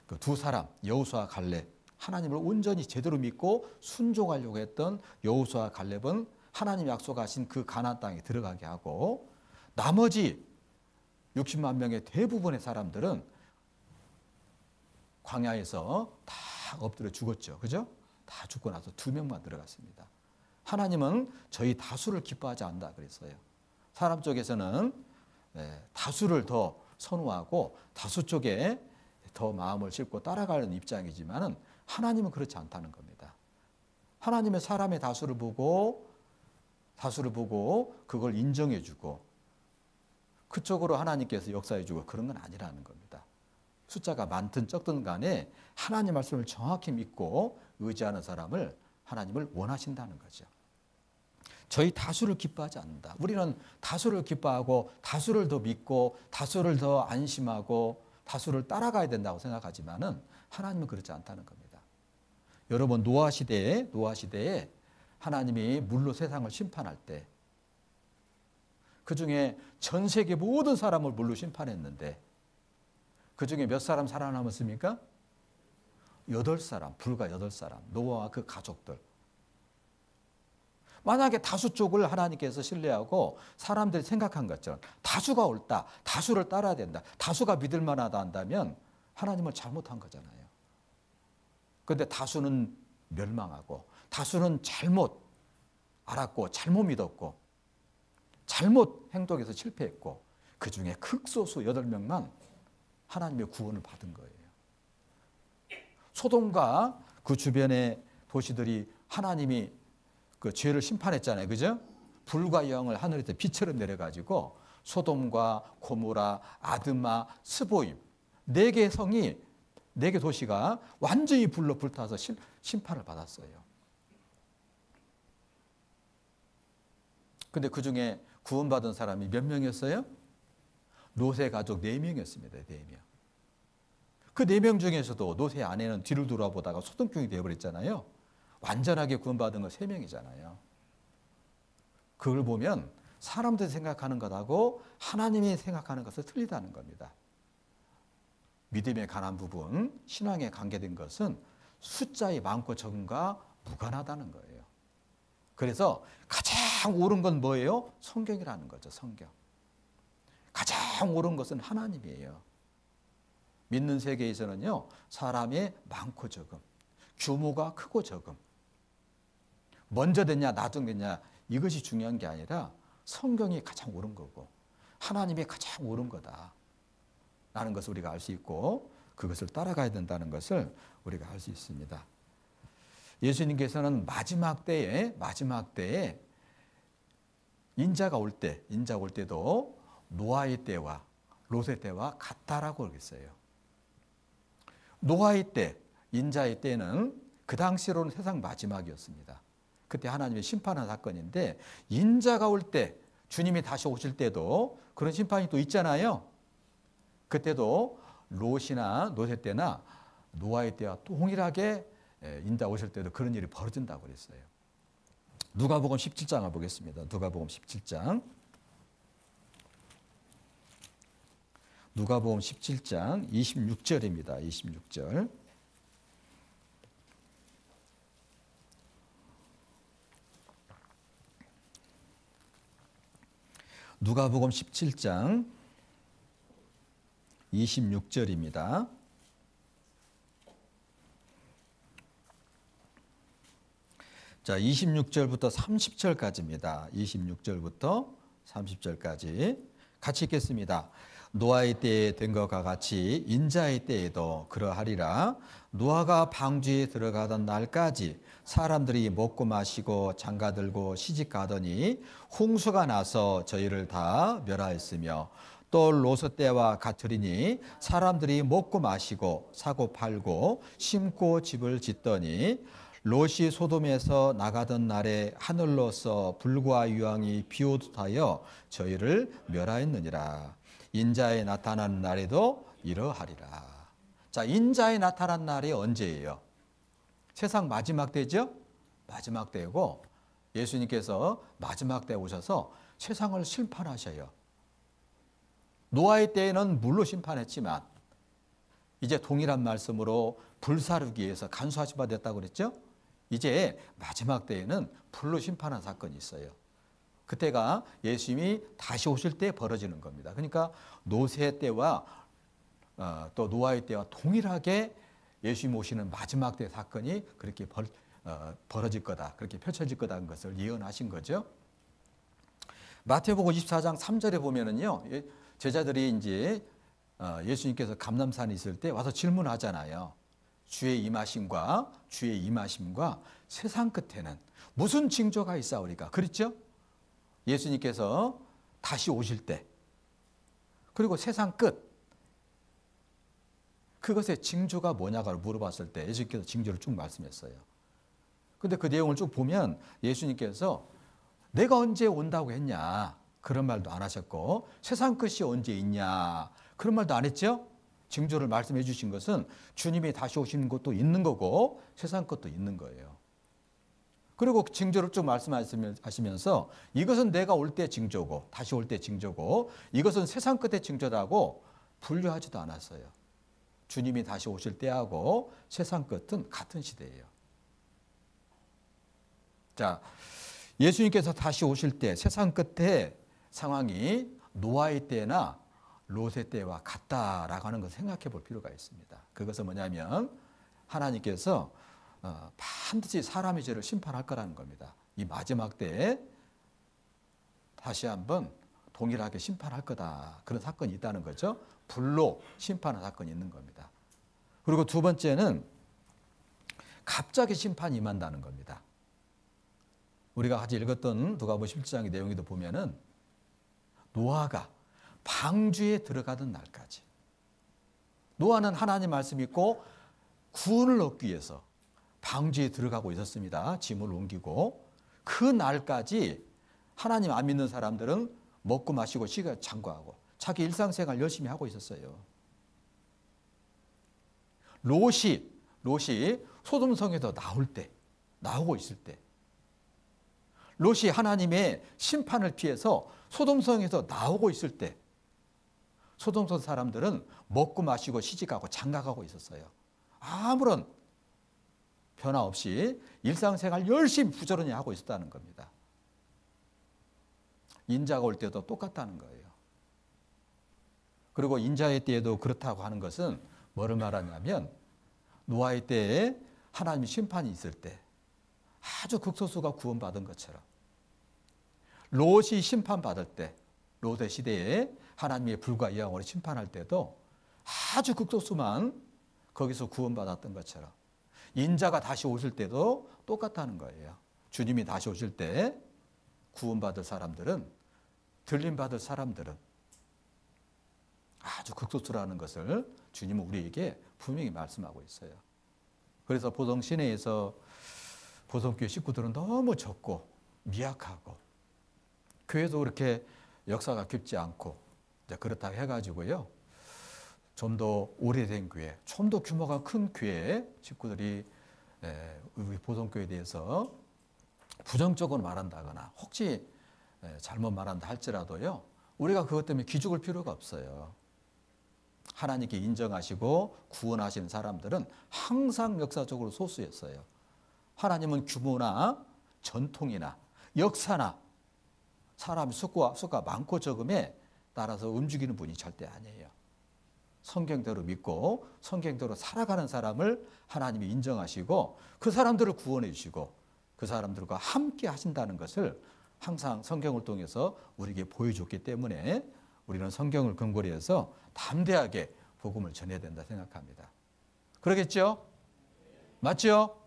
그 두 사람 여호수아와 갈렙 하나님을 온전히 제대로 믿고 순종하려고 했던 여호수아와 갈렙은 하나님 약속하신 그 가나안 땅에 들어가게 하고 나머지 60만 명의 대부분의 사람들은 광야에서 다 엎드려 죽었죠. 그죠? 다 죽고 나서 2명만 들어갔습니다. 하나님은 저희 다수를 기뻐하지 않는다 그랬어요. 사람 쪽에서는 다수를 더 선호하고 다수 쪽에 더 마음을 싣고 따라가는 입장이지만 하나님은 그렇지 않다는 겁니다. 하나님은 사람의 다수를 보고 그걸 인정해 주고 그쪽으로 하나님께서 역사해 주고 그런 건 아니라는 겁니다. 숫자가 많든 적든 간에 하나님 말씀을 정확히 믿고 의지하는 사람을 하나님을 원하신다는 거죠. 저희 다수를 기뻐하지 않는다. 우리는 다수를 기뻐하고 다수를 더 믿고 다수를 더 안심하고 다수를 따라가야 된다고 생각하지만은 하나님은 그렇지 않다는 겁니다. 여러분 노아 시대에 하나님이 물로 세상을 심판할 때 그중에 전 세계 모든 사람을 물로 심판했는데 그중에 몇 사람 살아남았습니까? 8사람, 불과 8사람. 노아와 그 가족들. 만약에 다수 쪽을 하나님께서 신뢰하고 사람들이 생각한 것처럼 다수가 옳다, 다수를 따라야 된다, 다수가 믿을 만하다 한다면 하나님은 잘못한 거잖아요. 그런데 다수는 멸망하고 다수는 잘못 알았고 잘못 믿었고 잘못 행동해서 실패했고 그중에 극소수 8명만 하나님의 구원을 받은 거예요. 소돔과 그 주변의 도시들이 하나님이 그 죄를 심판했잖아요. 그죠? 불과 영을 하늘에서 비처럼 내려가지고 소돔과 고모라, 아드마, 스보임 4개 성이 4개 도시가 완전히 불로 불타서 심판을 받았어요. 근데 그 중에 구원받은 사람이 몇 명이었어요? 롯의 가족 4명이었습니다. 4명. 그 4명 중에서도 롯의 아내는 뒤를 돌아보다가 소동경이 되어버렸잖아요. 완전하게 구원받은 건 3명이잖아요. 그걸 보면 사람들이 생각하는 것하고 하나님이 생각하는 것은 틀리다는 겁니다. 믿음에 관한 부분, 신앙에 관계된 것은 숫자의 많고 적음과 무관하다는 거예요. 그래서 가장 옳은 건 뭐예요? 성경이라는 거죠. 성경. 가장 옳은 것은 하나님이에요. 믿는 세계에서는요, 사람의 많고 적음, 규모가 크고 적음, 먼저 됐냐 나중 됐냐 이것이 중요한 게 아니라 성경이 가장 옳은 거고 하나님이 가장 옳은 거다 라는 것을 우리가 알 수 있고 그것을 따라가야 된다는 것을 우리가 알 수 있습니다. 예수님께서는 마지막 때에 인자가 올 때도 노아의 때와 롯의 때와 같다라고 그랬어요. 노아의 때, 인자의 때는 그 당시로는 세상 마지막이었습니다. 그때 하나님의 심판한 사건인데 인자가 올 때, 주님이 다시 오실 때도 그런 심판이 또 있잖아요. 그때도 롯의 때나 노아의 때와 동일하게 인자 오실 때도 그런 일이 벌어진다고 그랬어요. 누가복음 17장을 보겠습니다. 누가복음 17장. 누가복음 17장 26절입니다. 26절. 누가복음 17장 26절입니다. 자, 26절부터 30절까지입니다. 26절부터 30절까지 같이 읽겠습니다. 노아의 때에 된 것과 같이 인자의 때에도 그러하리라. 노아가 방주에 들어가던 날까지 사람들이 먹고 마시고 장가들고 시집가더니 홍수가 나서 저희를 다 멸하였으며, 또 롯의 때와 같으리니 사람들이 먹고 마시고 사고 팔고 심고 집을 짓더니, 롯이 소돔에서 나가던 날에 하늘로서 불과 유황이 비오듯 하여 저희를 멸하였느니라. 인자에 나타나는 날에도 이러하리라. 자, 인자에 나타난 날이 언제예요? 세상 마지막 때죠? 마지막 때고, 예수님께서 마지막 때에 오셔서 세상을 심판하셔요. 노아의 때에는 물로 심판했지만 이제 동일한 말씀으로 불사르기 위해서 간수하신 바 됐다고 그랬죠? 이제 마지막 때에는 불로 심판한 사건이 있어요. 그때가 예수님이 다시 오실 때 벌어지는 겁니다. 그러니까 노새 때와 또 노아의 때와 동일하게 예수님 오시는 마지막 때 사건이 그렇게 벌어질 거다, 그렇게 펼쳐질 거다는 것을 예언하신 거죠. 마태복음 24장 3절에 보면은요, 제자들이 이제 예수님께서 감람산에 있을 때 와서 질문하잖아요. 주의 임하심과 세상 끝에는 무슨 징조가 있사오리까? 그랬죠? 예수님께서 다시 오실 때, 그리고 세상 끝, 그것의 징조가 뭐냐고 물어봤을 때 예수님께서 징조를 쭉 말씀했어요. 근데 그 내용을 쭉 보면 예수님께서 내가 언제 온다고 했냐, 그런 말도 안 하셨고, 세상 끝이 언제 있냐, 그런 말도 안 했죠? 징조를 말씀해 주신 것은 주님이 다시 오시는 것도 있는 거고 세상 것도 있는 거예요. 그리고 징조를 쭉 말씀하시면서 이것은 내가 올 때 징조고 다시 올 때 징조고 이것은 세상 끝의 징조라고 분류하지도 않았어요. 주님이 다시 오실 때하고 세상 끝은 같은 시대예요. 자, 예수님께서 다시 오실 때 세상 끝의 상황이 노아의 때나 롯의 때와 같다라고 하는 것을 생각해 볼 필요가 있습니다. 그것은 뭐냐면 하나님께서 반드시 사람의 죄를 심판할 거라는 겁니다. 이 마지막 때에 다시 한번 동일하게 심판할 거다, 그런 사건이 있다는 거죠. 불로 심판하는 사건이 있는 겁니다. 그리고 두 번째는 갑자기 심판이 임한다는 겁니다. 우리가 같이 읽었던 누가복음 17장의 내용에도 보면은 노아가 방주에 들어가던 날까지, 노아는 하나님 말씀 믿고 구원을 얻기 위해서 방주에 들어가고 있었습니다. 짐을 옮기고. 그 날까지 하나님 안 믿는 사람들은 먹고 마시고 시가 장구하고 자기 일상생활 열심히 하고 있었어요. 롯이 소돔성에서 나오고 있을 때, 롯이 하나님의 심판을 피해서 소돔성에서 나오고 있을 때, 소돔성 사람들은 먹고 마시고 시집가고 장가가고 있었어요. 아무런 변화 없이 일상생활 열심히 부지런히 하고 있었다는 겁니다. 인자가 올 때도 똑같다는 거예요. 그리고 인자의 때에도 그렇다고 하는 것은 뭐를 말하냐면 노아의 때에 하나님의 심판이 있을 때 아주 극소수가 구원받은 것처럼, 롯이 심판받을 때, 롯의 시대에 하나님의 불과 이왕으로 심판할 때도 아주 극소수만 거기서 구원받았던 것처럼 인자가 다시 오실 때도 똑같다는 거예요. 주님이 다시 오실 때 구원받을 사람들은, 들림받을 사람들은 아주 극소수라는 것을 주님은 우리에게 분명히 말씀하고 있어요. 그래서 보성 시내에서 보성교회 식구들은 너무 적고 미약하고 교회도 그렇게 역사가 깊지 않고 그렇다고 해가지고요, 좀 더 오래된 교회, 좀 더 규모가 큰 교회 식구들이 우리 보성교회에 대해서 부정적으로 말한다거나 혹시 잘못 말한다 할지라도요, 우리가 그것 때문에 기죽을 필요가 없어요. 하나님께 인정하시고 구원하시는 사람들은 항상 역사적으로 소수였어요. 하나님은 규모나 전통이나 역사나 사람 수가 많고 적음에 따라서 움직이는 분이 절대 아니에요. 성경대로 믿고 성경대로 살아가는 사람을 하나님이 인정하시고 그 사람들을 구원해 주시고 그 사람들과 함께 하신다는 것을 항상 성경을 통해서 우리에게 보여줬기 때문에 우리는 성경을 근거로 해서 담대하게 복음을 전해야 된다 생각합니다. 그러겠죠? 맞죠?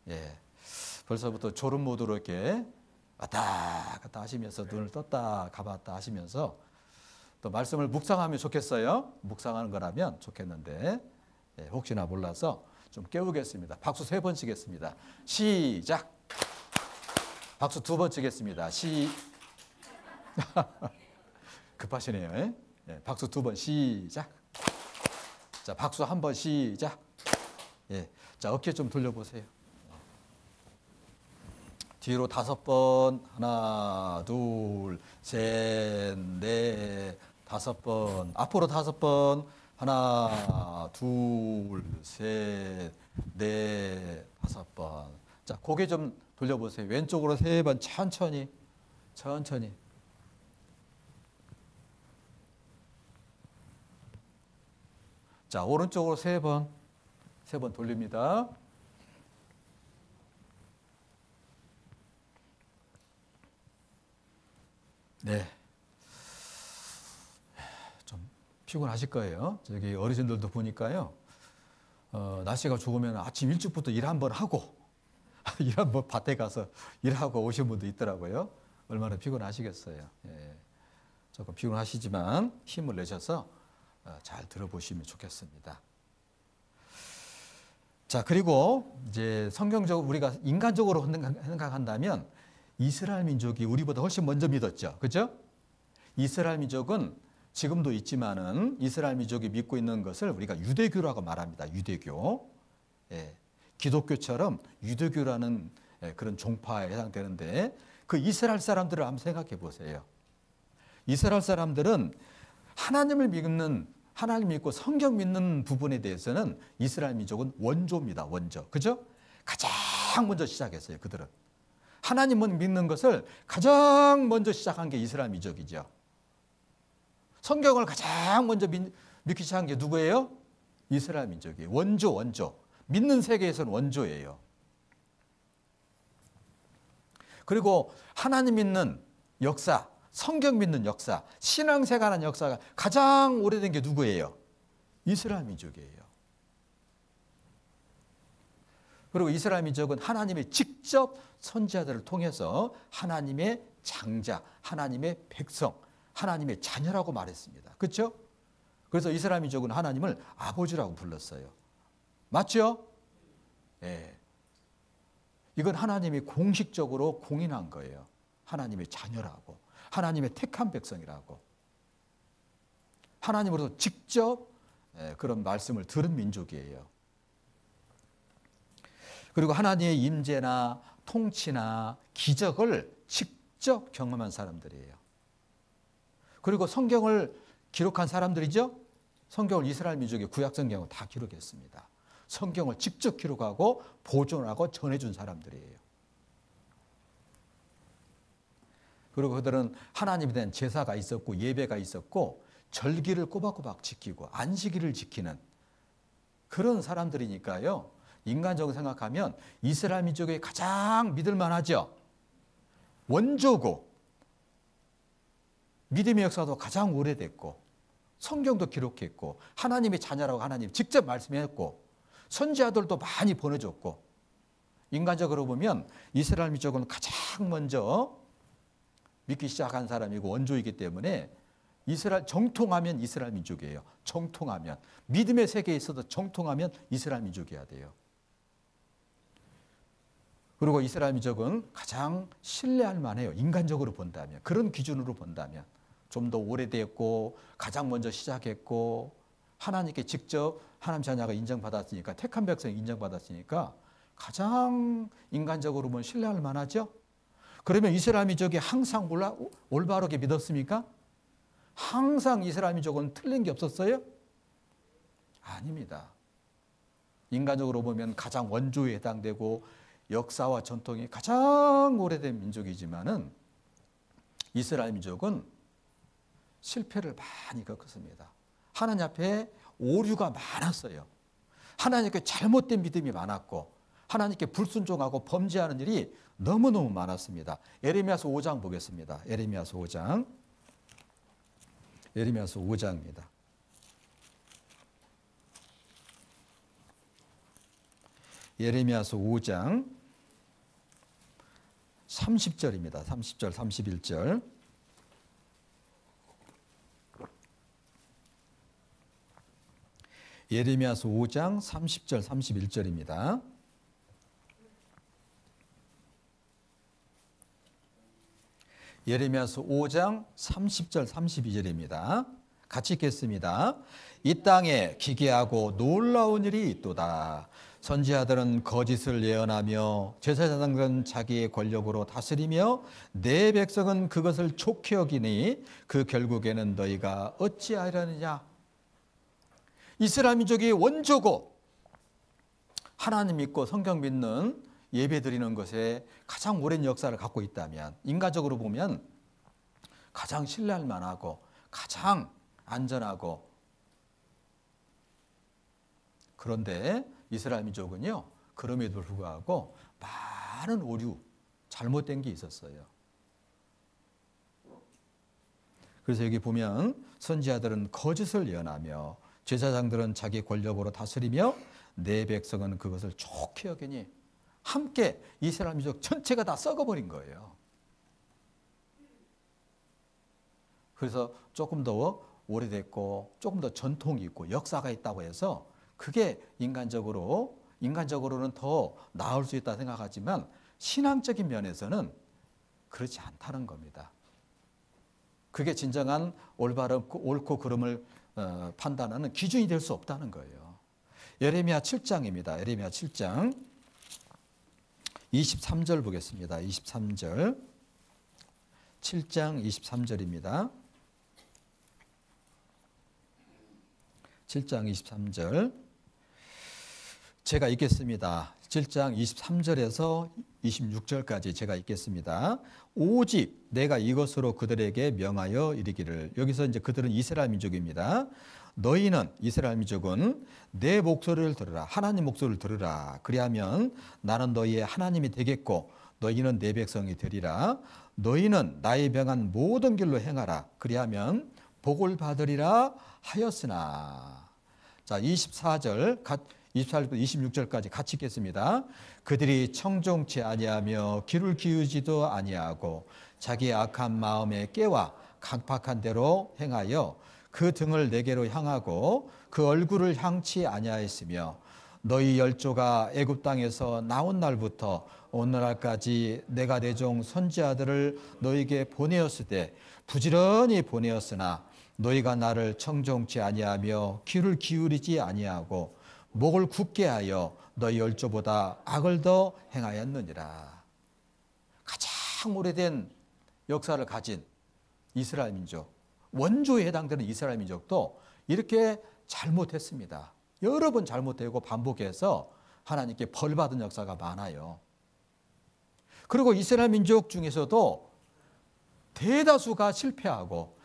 예. 벌써부터 졸음 모드로 이렇게 왔다 갔다 하시면서 눈을 떴다 가봤다 하시면서 또 말씀을 묵상하면 좋겠어요. 묵상하는 거라면 좋겠는데 예, 혹시나 몰라서 좀 깨우겠습니다. 박수 3번 치겠습니다. 시작. 박수 2번 치겠습니다. 급하시네요. 예, 박수 2번 시작. 자, 박수 1번 시작. 예, 자, 어깨 좀 돌려보세요. 뒤로 5번, 하나, 둘, 셋, 넷, 5번, 앞으로 5번, 하나, 둘, 셋, 넷, 5번. 자, 고개 좀 돌려보세요. 왼쪽으로 3번, 천천히, 천천히. 자, 오른쪽으로 3번, 3번 돌립니다. 네. 좀 피곤하실 거예요. 저기 어르신들도 보니까요. 날씨가 좋으면 아침 일찍부터 일 한번 하고, 일 한번 밭에 가서 일하고 오신 분도 있더라고요. 얼마나 피곤하시겠어요. 예. 조금 피곤하시지만 힘을 내셔서 잘 들어보시면 좋겠습니다. 자, 그리고 이제 성경적으로 우리가 인간적으로 생각한다면 이스라엘 민족이 우리보다 훨씬 먼저 믿었죠. 그죠? 이스라엘 민족은 지금도 있지만은 이스라엘 민족이 믿고 있는 것을 우리가 유대교라고 말합니다. 유대교. 예. 기독교처럼 유대교라는 그런 종파에 해당되는데 그 이스라엘 사람들을 한번 생각해 보세요. 이스라엘 사람들은 하나님을 믿는, 하나님 믿고 성경 믿는 부분에 대해서는 이스라엘 민족은 원조입니다. 원조. 그죠? 가장 먼저 시작했어요. 그들은. 하나님은 믿는 것을 가장 먼저 시작한 게 이스라엘 민족이죠. 성경을 가장 먼저 믿기 시작한 게 누구예요? 이스라엘 민족이에요. 원조, 원조. 믿는 세계에서는 원조예요. 그리고 하나님 믿는 역사, 성경 믿는 역사, 신앙생활하는 역사가 가장 오래된 게 누구예요? 이스라엘 민족이에요. 그리고 이스라엘 민족은 하나님의 직접 선지자들을 통해서 하나님의 장자, 하나님의 백성, 하나님의 자녀라고 말했습니다. 그렇죠? 그래서 이스라엘 민족은 하나님을 아버지라고 불렀어요. 맞죠? 예. 이건 하나님이 공식적으로 공인한 거예요. 하나님의 자녀라고. 하나님의 택한 백성이라고. 하나님으로서 직접 그런 말씀을 들은 민족이에요. 그리고 하나님의 임재나 통치나 기적을 직접 경험한 사람들이에요. 그리고 성경을 기록한 사람들이죠. 성경을 이스라엘 민족의 구약 성경을 다 기록했습니다. 성경을 직접 기록하고 보존하고 전해준 사람들이에요. 그리고 그들은 하나님에 대한 제사가 있었고 예배가 있었고 절기를 꼬박꼬박 지키고 안식일을 지키는 그런 사람들이니까요. 인간적으로 생각하면 이스라엘 민족이 가장 믿을 만하죠. 원조고 믿음의 역사도 가장 오래됐고 성경도 기록했고 하나님의 자녀라고 하나님 직접 말씀했고 선지자들도 많이 보내줬고 인간적으로 보면 이스라엘 민족은 가장 먼저 믿기 시작한 사람이고 원조이기 때문에 이스라엘 정통하면 이스라엘 민족이에요. 정통하면 믿음의 세계에 있어도 정통하면 이스라엘 민족이어야 돼요. 그리고 이스라엘 민족은 가장 신뢰할 만해요. 인간적으로 본다면 그런 기준으로 본다면 좀 더 오래됐고 가장 먼저 시작했고 하나님께 직접 하나님 자녀가 인정받았으니까 택한 백성이 인정받았으니까 가장 인간적으로 보면 신뢰할 만하죠. 그러면 이스라엘 민족이 항상 올바르게 믿었습니까? 항상 이스라엘 민족은 틀린 게 없었어요? 아닙니다. 인간적으로 보면 가장 원조에 해당되고 역사와 전통이 가장 오래된 민족이지만은 이스라엘 민족은 실패를 많이 겪었습니다. 하나님 앞에 오류가 많았어요. 하나님께 잘못된 믿음이 많았고 하나님께 불순종하고 범죄하는 일이 너무너무 많았습니다. 에레미야서 5장 보겠습니다. 에레미야서 5장. 예레미야서 5장입니다. 예레미야서 5장 30절입니다. 30절, 31절. 예레미야서 5장 30절, 31절입니다. 예레미야서 5장 30절, 32절입니다. 같이 읽겠습니다. 이 땅에 기괴하고 놀라운 일이 있도다. 선지자들은 거짓을 예언하며 제사장들은 자기의 권력으로 다스리며 내 백성은 그것을 좋게 여기니 그 결국에는 너희가 어찌하려느냐. 이스라엘 민족이 원조고 하나님 믿고 성경 믿는 예배 드리는 것에 가장 오랜 역사를 갖고 있다면, 인간적으로 보면 가장 신뢰할 만하고 가장 안전하고, 그런데 이스라엘 민족은요, 그럼에도 불구하고 많은 오류, 잘못된 게 있었어요. 그래서 여기 보면 선지자들은 거짓을 예언하며 제사장들은 자기 권력으로 다스리며 내 백성은 그것을 좋게 여기니, 함께 이스라엘 민족 전체가 다 썩어버린 거예요. 그래서 조금 더 오래됐고 조금 더 전통이 있고 역사가 있다고 해서 그게 인간적으로는 더 나을 수 있다 생각하지만 신앙적인 면에서는 그렇지 않다는 겁니다. 그게 진정한 옳고 그름을 판단하는 기준이 될 수 없다는 거예요. 예레미야 7장입니다. 예레미야 7장 23절 보겠습니다. 23절. 7장 23절입니다. 7장 23절. 제가 읽겠습니다. 7장 23절에서 26절까지 제가 읽겠습니다. 오직 내가 이것으로 그들에게 명하여 이르기를. 여기서 이제 그들은 이스라엘 민족입니다. 너희는, 이스라엘 민족은 내 목소리를 들으라. 하나님 목소리를 들으라. 그리하면 나는 너희의 하나님이 되겠고 너희는 내 백성이 되리라. 너희는 나의 명한 모든 길로 행하라. 그리하면 복을 받으리라 하였으나. 자, 24절, 24절부터 26절까지 같이 읽겠습니다. 그들이 청종치 아니하며 귀를 기울지도 아니하고 자기의 악한 마음에 깨와 강팍한 대로 행하여 그 등을 내게로 향하고 그 얼굴을 향치 아니하였으며 너희 열조가 애굽 땅에서 나온 날부터 오늘날까지 내가 내 종 선지자들을 너희에게 보내었을 때 부지런히 보내었으나 너희가 나를 청종치 아니하며 귀를 기울이지 아니하고 목을 굳게 하여 너희 열조보다 악을 더 행하였느니라. 가장 오래된 역사를 가진 이스라엘 민족, 원조에 해당되는 이스라엘 민족도 이렇게 잘못했습니다. 여러 번 잘못되고 반복해서 하나님께 벌받은 역사가 많아요. 그리고 이스라엘 민족 중에서도 대다수가 실패하고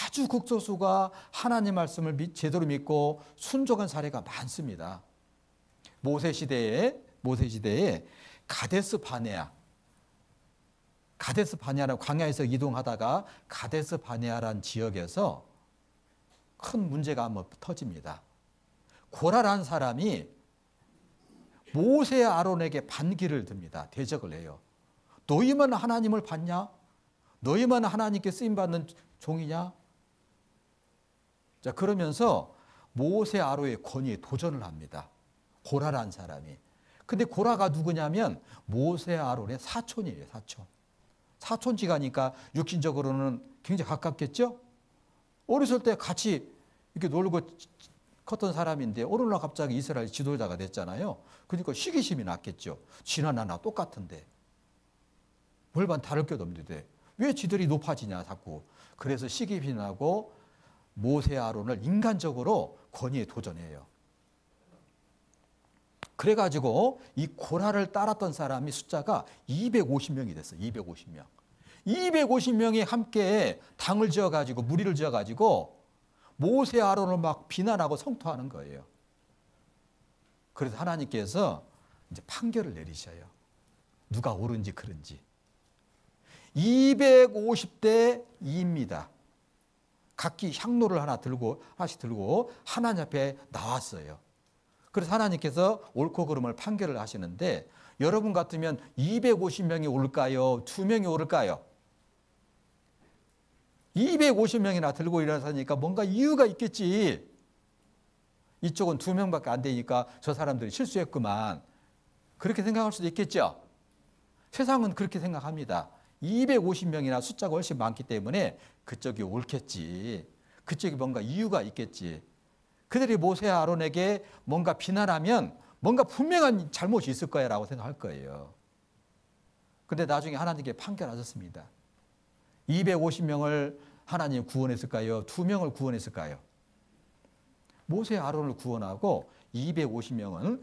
아주 극소수가 하나님 말씀을 제대로 믿고 순종한 사례가 많습니다. 모세 시대에 가데스 바네아라는 광야에서 이동하다가 가데스 바네아라는 지역에서 큰 문제가 한번 터집니다. 고라라는 사람이 모세 아론에게 반기를 듭니다. 대적을 해요. 너희만 하나님을 봤냐? 너희만 하나님께 쓰임받는 종이냐? 자, 그러면서 모세 아론의 권위에 도전을 합니다. 고라라는 사람이. 근데 고라가 누구냐면 모세 아론의 사촌이에요. 사촌지가니까 육신적으로는 굉장히 가깝겠죠? 어렸을 때 같이 이렇게 놀고 컸던 사람인데 오늘날 갑자기 이스라엘 지도자가 됐잖아요. 그러니까 시기심이 났겠죠. 지나 나나 똑같은데. 별반 다를 게 없는데 왜 지들이 높아지냐 자꾸. 그래서 시기심이 나고 모세 아론을 인간적으로 권위에 도전해요. 그래가지고 이 고라를 따랐던 사람이 숫자가 250명이 됐어요. 250명. 250명이 함께 당을 지어가지고 무리를 지어가지고 모세 아론을 막 비난하고 성토하는 거예요. 그래서 하나님께서 이제 판결을 내리셔요. 누가 옳은지 그른지. 250대 2입니다. 각기 향로를 하나씩 들고 하나님 앞에 나왔어요. 그래서 하나님께서 옳고 그름을 판결을 하시는데 여러분 같으면 250명이 올까요? 2명이 오를까요? 250명이나 들고 일어나니까 뭔가 이유가 있겠지. 이쪽은 2명밖에 안 되니까 저 사람들이 실수했구만. 그렇게 생각할 수도 있겠죠. 세상은 그렇게 생각합니다. 250명이나 숫자가 훨씬 많기 때문에 그쪽이 옳겠지. 그쪽이 뭔가 이유가 있겠지. 그들이 모세와 아론에게 뭔가 비난하면 뭔가 분명한 잘못이 있을 거야 라고 생각할 거예요. 근데 나중에 하나님께 판결하셨습니다. 250명을 하나님 구원했을까요? 2명을 구원했을까요? 모세와 아론을 구원하고 250명은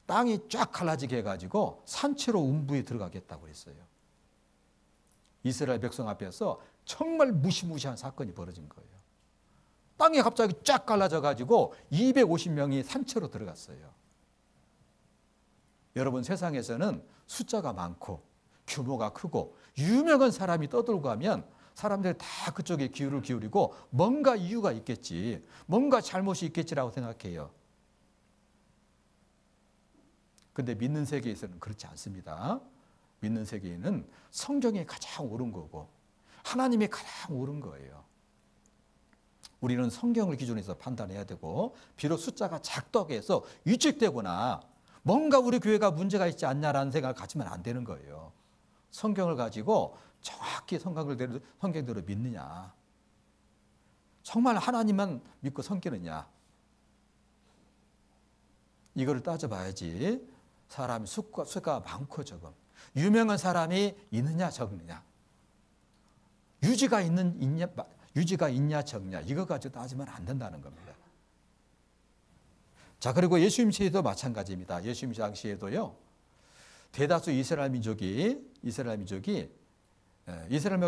땅이 쫙 갈라지게 해가지고 산채로 음부에 들어가겠다고 그랬어요. 이스라엘 백성 앞에서 정말 무시무시한 사건이 벌어진 거예요. 땅이 갑자기 쫙 갈라져가지고 250명이 산채로 들어갔어요. 여러분, 세상에서는 숫자가 많고 규모가 크고 유명한 사람이 떠들고 하면 사람들이 다 그쪽에 귀를 기울이고 뭔가 이유가 있겠지, 뭔가 잘못이 있겠지라고 생각해요. 근데 믿는 세계에서는 그렇지 않습니다. 믿는 세계에는 성경이 가장 옳은 거고 하나님이 가장 옳은 거예요. 우리는 성경을 기준으로 해서 판단해야 되고, 비록 숫자가 작다고 해서 위축되거나 뭔가 우리 교회가 문제가 있지 않냐라는 생각을 가지면 안 되는 거예요. 성경을 가지고 정확히 성경대로 믿느냐, 정말 하나님만 믿고 섬기느냐, 이거를 따져봐야지. 사람이 수가 많고 적음, 유명한 사람이 있느냐 적느냐, 유지가 있냐 적냐, 이거 가지고 따지면 안 된다는 겁니다. 자, 그리고 예수님 시대도 마찬가지입니다. 예수님 당시에도요, 대다수 이스라엘 민족이 이스라엘 민족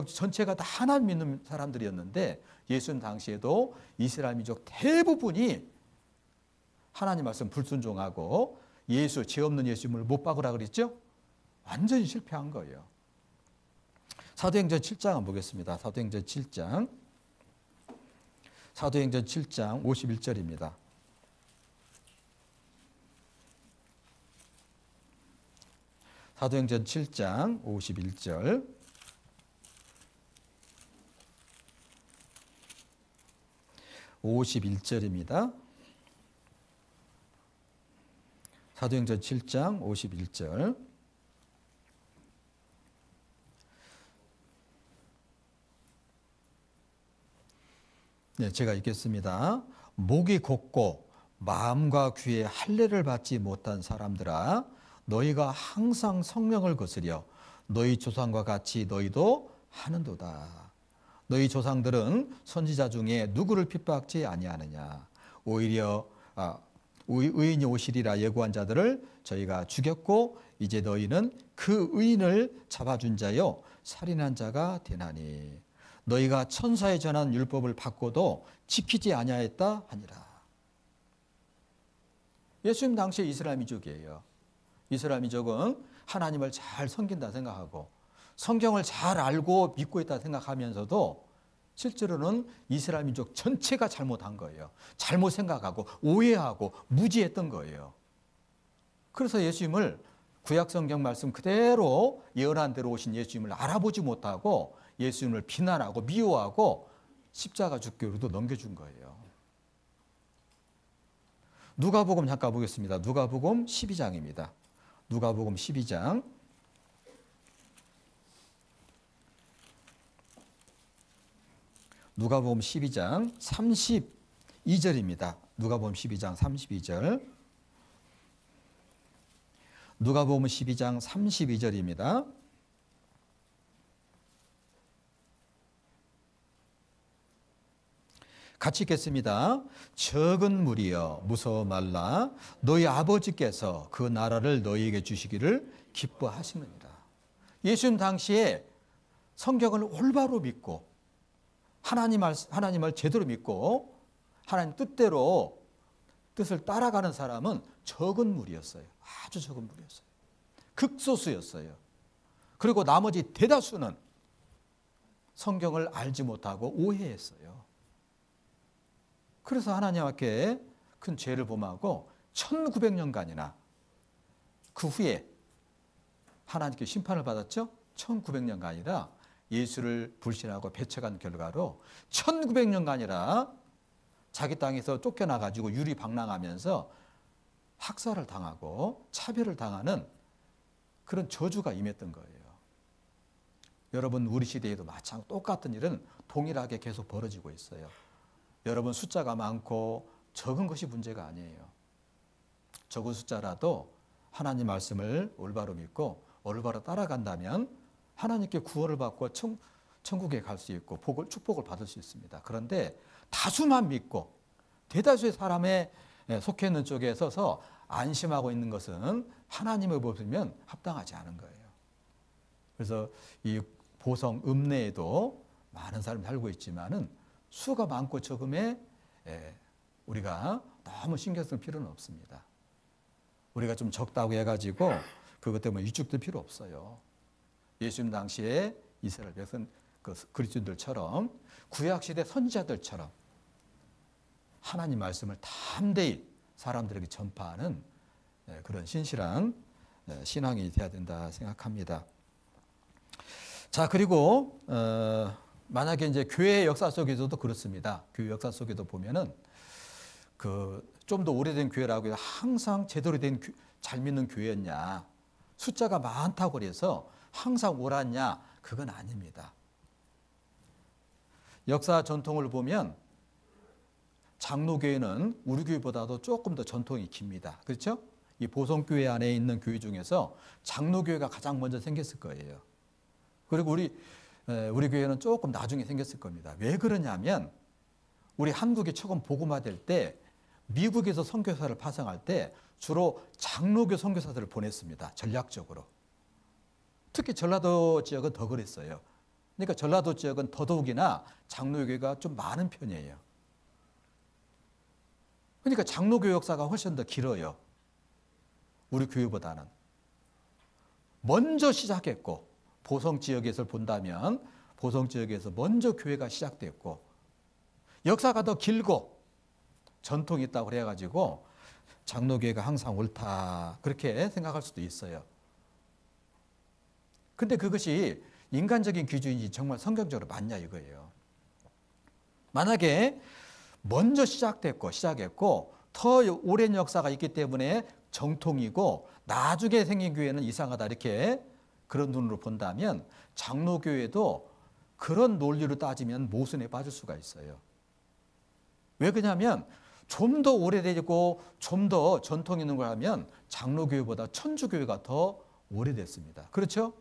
전체가 다 하나님 믿는 사람들이었는데, 예수님 당시에도 이스라엘 민족 대부분이 하나님 말씀 불순종하고 죄 없는 예수님을 못 박으라 그랬죠? 완전히 실패한 거예요. 사도행전 7장 한번 보겠습니다. 사도행전 7장 51절입니다. 사도행전 7장 51절. 사도행전 7장 51절. 네, 제가 읽겠습니다. 목이 곧고 마음과 귀에 할례를 받지 못한 사람들아, 너희가 항상 성령을 거스려 너희 조상과 같이 너희도 하는도다. 너희 조상들은 선지자 중에 누구를 핍박지 아니하느냐. 오히려 의인이 오시리라 예고한 자들을 저희가 죽였고, 이제 너희는 그 의인을 잡아준 자요 살인한 자가 되나니 너희가 천사에 전한 율법을 받고도 지키지 아니하였다 하니라. 예수님 당시에 이스라엘 민족이에요. 이스라엘 민족은 하나님을 잘 섬긴다 생각하고 성경을 잘 알고 믿고 있다 생각하면서도 실제로는 이스라엘 민족 전체가 잘못한 거예요. 잘못 생각하고 오해하고 무지했던 거예요. 그래서 예수님을 구약 성경 말씀 그대로 예언한 대로 오신 예수님을 알아보지 못하고 예수님을 비난하고 미워하고 십자가 죽기로도 넘겨준 거예요. 누가복음 잠깐 보겠습니다. 누가복음 12장입니다. 누가복음 12장. 누가복음 12장 32절입니다. 누가복음 12장 32절. 누가복음 12장 32절입니다. 같이 읽겠습니다. 적은 무리여 무서워 말라. 너희 아버지께서 그 나라를 너희에게 주시기를 기뻐하시느니라. 예수님 당시에 성경을 올바로 믿고 하나님을 제대로 믿고 하나님 뜻을 따라가는 사람은 적은 무리였어요. 아주 적은 무리였어요. 극소수였어요. 그리고 나머지 대다수는 성경을 알지 못하고 오해했어요. 그래서 하나님 앞에 큰 죄를 범하고 1900년간이나 그 후에 하나님께 심판을 받았죠. 1900년간이라 예수를 불신하고 배척한 결과로 1900년간이라 자기 땅에서 쫓겨나가지고 유리방랑하면서 학살을 당하고 차별을 당하는 그런 저주가 임했던 거예요. 여러분, 우리 시대에도 마찬가지로 똑같은 일은 동일하게 계속 벌어지고 있어요. 여러분, 숫자가 많고 적은 것이 문제가 아니에요. 적은 숫자라도 하나님 말씀을 올바로 믿고 올바로 따라간다면 하나님께 구원을 받고 천국에 갈 수 있고 축복을 받을 수 있습니다. 그런데 다수만 믿고 대다수의 사람에 속해 있는 쪽에 서서 안심하고 있는 것은 하나님을 보시면 합당하지 않은 거예요. 그래서 이 보성 읍내에도 많은 사람이 살고 있지만은 수가 많고 적음에 우리가 너무 신경 쓸 필요는 없습니다. 우리가 좀 적다고 해가지고 그것 때문에 위축될 필요 없어요. 예수님 당시에 이스라엘 백성 그리스도인들처럼 구약시대 선지자들처럼 하나님 말씀을 담대히 사람들에게 전파하는 그런 신실한 신앙이 돼야 된다 생각합니다. 자, 그리고 만약에 이제 교회 역사 속에서도 그렇습니다. 교회 역사 속에도 보면은 좀 더 오래된 교회라고 해서 항상 제대로 된 잘 믿는 교회였냐, 숫자가 많다고 해서 항상 옳았냐, 그건 아닙니다. 역사 전통을 보면 장로교회는 우리 교회보다도 조금 더 전통이 깁니다. 그렇죠? 이 보성교회 안에 있는 교회 중에서 장로교회가 가장 먼저 생겼을 거예요. 그리고 우리 교회는 조금 나중에 생겼을 겁니다. 왜 그러냐면 우리 한국이 처음 복음화될 때 미국에서 선교사를 파송할 때 주로 장로교 선교사들을 보냈습니다. 전략적으로. 특히 전라도 지역은 더 그랬어요. 그러니까 전라도 지역은 더더욱이나 장로교회가 좀 많은 편이에요. 그러니까 장로교 역사가 훨씬 더 길어요. 우리 교회보다는. 먼저 시작했고, 보성 지역에서 본다면 보성 지역에서 먼저 교회가 시작됐고, 역사가 더 길고 전통이 있다고 그래가지고 장로교회가 항상 옳다 그렇게 생각할 수도 있어요. 근데 그것이 인간적인 기준인지 정말 성경적으로 맞냐 이거예요. 만약에 먼저 시작했고 더 오랜 역사가 있기 때문에 정통이고 나중에 생긴 교회는 이상하다 이렇게 그런 눈으로 본다면 장로교회도 그런 논리로 따지면 모순에 빠질 수가 있어요. 왜 그러냐면 좀 더 오래되고 좀 더 전통 있는 걸 하면 장로교회보다 천주교회가 더 오래됐습니다. 그렇죠?